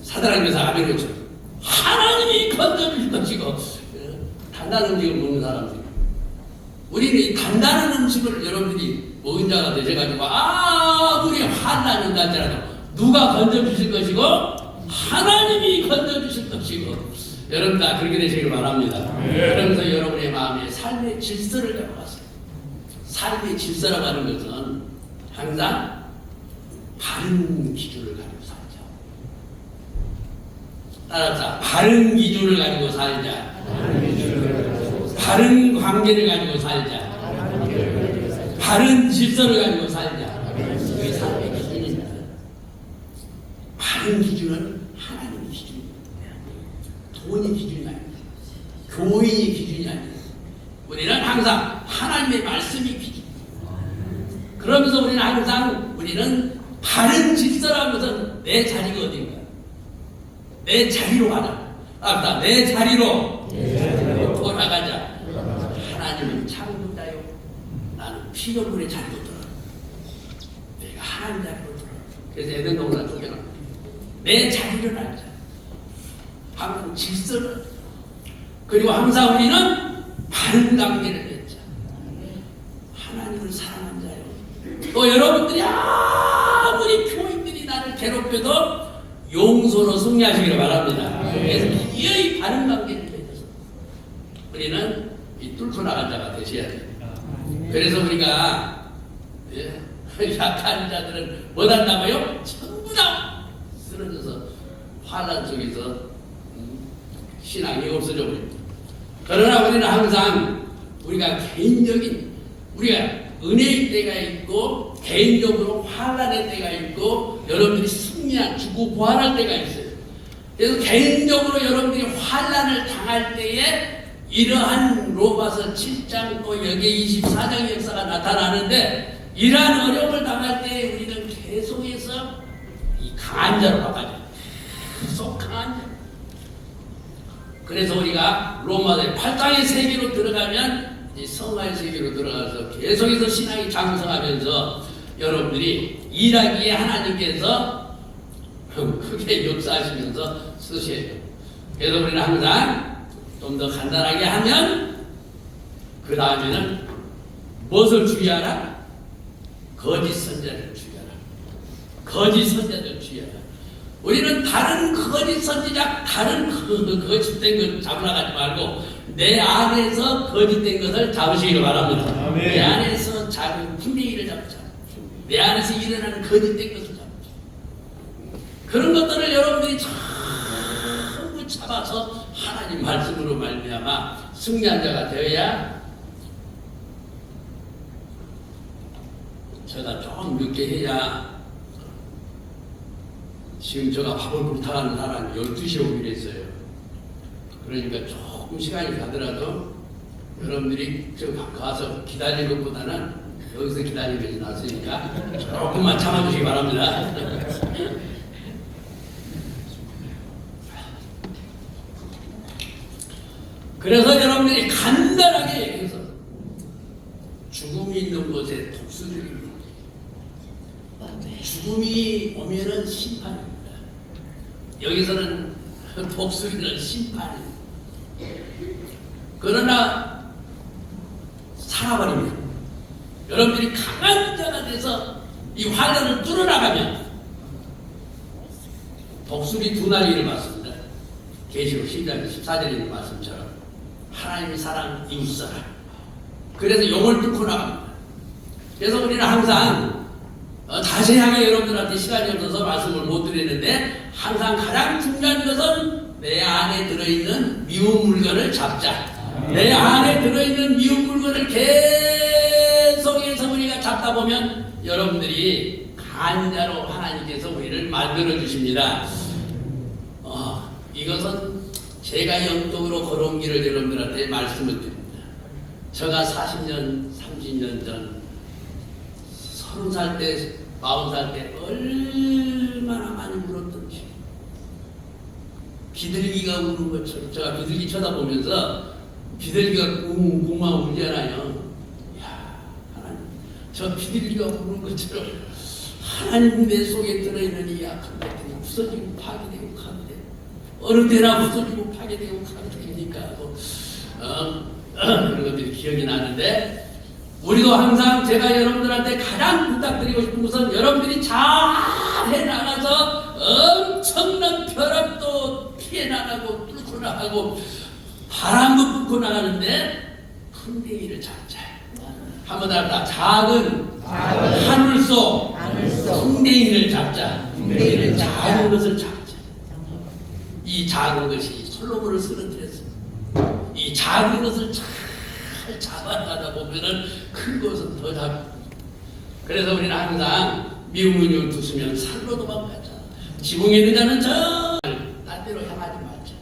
사드락메사 아베노처럼 하나님이 건져줄 것이고 단단한 음식을 먹는 사람들. 우리는 이 단단한 음식을 여러분들이 먹은 자가 되셔가지고 아무리 환난이 온다할지라도 누가 건져주실 것이고 하나님이 건져주실 것이고 여러분 다 그렇게 되시길 바랍니다. 그러면서 여러분의 마음에 삶의 질서를 잡아가세요. 삶의 질서라고 하는 것은 항상 바른 기준을 가지고 살자. 따라서 바른 기준을 가지고 살자. 바른 관계를 가지고 살자. 바른 질서를 가지고 살자. 그게 삶의 기준입니다. 바른 기준은 하나님의 기준입니다. 돈이 기준이 아닙니다. 교인이 기준이 아닙니다. 우리는 항상 하나님의 말씀이 기준. 그러면서 우리는 항상 바른 질서라는 것은 내 자리가 어딘가. 내 자리로 가자. 내 자리로 돌아가자. 하나님은 창조자요. 나는 피조물의 자리로 돌아가. 내가 하나님 자리로 돌아가. 그래서 에덴 동산 속에는 내 자리를 알자. 항상 질서를. 그리고 항상 우리는 바른 관계를 맺자. 하나님을 사랑한 자요. 또 여러분들이 아무리 교인들이 나를 괴롭혀도 용서로 승리하시기를 바랍니다. 그래서 기어이 바른 관계를 맺어서 우리는 이 뚫고 나간 자가 되셔야 됩니다. 그래서 우리가 약한 자들은 뭐한다고요? 전부 다 쓰러져서 환난 속에서 신앙이 없어져 버립니다. 그러나 우리는 항상 우리가 개인적인 우리가 은혜의 때가 있고 개인적으로 환난의 때가 있고 여러분들이 승리한 죽고 부활할 때가 있어요. 그래서 개인적으로 여러분들이 환난을 당할 때에 이러한 로마서 7장 또 여기 24장의 역사가 나타나는데 이러한 어려움을 당할 때 우리는 계속해서 이 강한 자로 바꿔요. 계속 강한 자. 그래서 우리가 로마서 8장의 세계로 들어가면 이 성화의 세계로 들어가서 계속해서 신앙이 장성하면서 여러분들이 일하기에 하나님께서 크게 역사하시면서 쓰셔야 돼요. 그래서 우리는 항상 좀 더 간단하게 하면 그 다음에는 무엇을 주의하라? 거짓 선자를 주의하라. 거짓 선자를 주의하라. 우리는 다른 거짓 선지자, 다른 거짓된 것 잡으러 가지 말고 내 안에서 거짓된 것을 잡으시기를 바랍니다. 아멘. 내 안에서 작은 분쟁이를 잡자. 내 안에서 일어나는 거짓된 것을 잡자. 그런 것들을 여러분들이 전부 잡아서 하나님 말씀으로 말미암아 승리한 자가 되어야 제가 좀 늦게 해야 지금 제가 밥을 부탁하는 사람이 12시에 오기로 했어요. 그러니까 조금 시간이 가더라도 여러분들이 저 가서 기다리는 것보다는 여기서 기다리는 것이 낫으니까 조금만 참아주시기 바랍니다. 그래서 여러분들이 간단하게 얘기해서 죽음이 있는 곳에 독수리를 있는 죽음이 오면은 심판입니다. 여기서는 독수리는 심판입니다. 그러나 살아버리면 여러분들이 강한 자가 돼서 이 환난을 뚫어나가면 독수리 두 날개를 받습니다. 계시록 10장 14절에 있는 말씀처럼 하나님의 사랑 이웃사랑. 그래서 용을 뚫고 나갑니다. 그래서 우리는 항상 자세하게 여러분들한테 시간이 없어서 말씀을 못 드리는데 항상 가장 중요한 것은 내 안에 들어있는 미운 물건을 잡자. 내 안에 들어있는 미운 물건을 계속해서 우리가 잡다 보면 보면 여러분들이 간자로 하나님께서 우리를 만들어 주십니다. 이것은 제가 영적으로 걸어온 길을 여러분들한테 말씀을 드립니다. 제가 40년, 30년 전 30살 때, 40살 때 얼마나 많이 울었던지, 비둘기가 우는 것처럼, 제가 비둘기 쳐다보면서 비둘기가 웅웅만 울잖아요. 이야, 하나님, 저 비둘기가 우는 것처럼 하나님 내 속에 들어있는 이 약한 것들이 부서지고 파괴되고 가게 어느 때나 부서지고 파괴되고 가게 되니까 그런 것들이 기억이 나는데, 우리도 항상 제가 여러분들한테 가장 부탁드리고 싶은 것은 여러분들이 잘 해나가서 엄청난 벼락도 피해 나가고 뚫고 나가고 바람도 뚫고 나가는데 풍뎅이를 잡자. 한번 합시다. 작은 하늘소 풍뎅이를 잡자. 작은 것을 잡자. 이 작은 것이 솔로몬을 쓰러뜨렸습니다. 이 작은 것을 잘 잡아가다 보면은 큰 것은 더 잡고. 그래서 우리는 항상 미움은 용투수면 살로 도망가자. 지붕에 있는 자는 딴 데로 향하지 말자.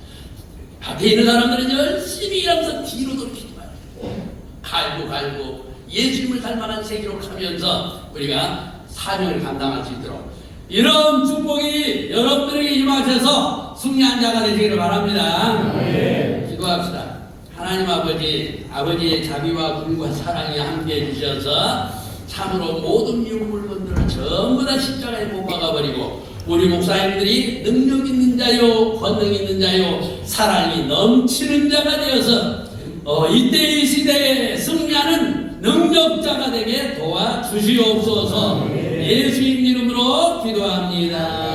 밖에 있는 사람들은 열심히 일하면서 뒤로 돌리지 말자. 갈고 예수님을 닮아간 세계로 가면서 우리가 사명을 감당할 수 있도록 이런 축복이 여러분들에게 임하셔서 승리한 자가 되시기를 바랍니다. 기도합시다. 하나님 아버지의 자비와 긍휼과 사랑이 함께 해주셔서 참으로 모든 미움 물건들을 전부 다 십자가에 못 박아버리고 우리 목사님들이 능력 있는 자요, 권능 있는 자요, 사랑이 넘치는 자가 되어서 이때 이 시대에 승리하는 능력자가 되게 도와주시옵소서. 예수님 이름으로 기도합니다.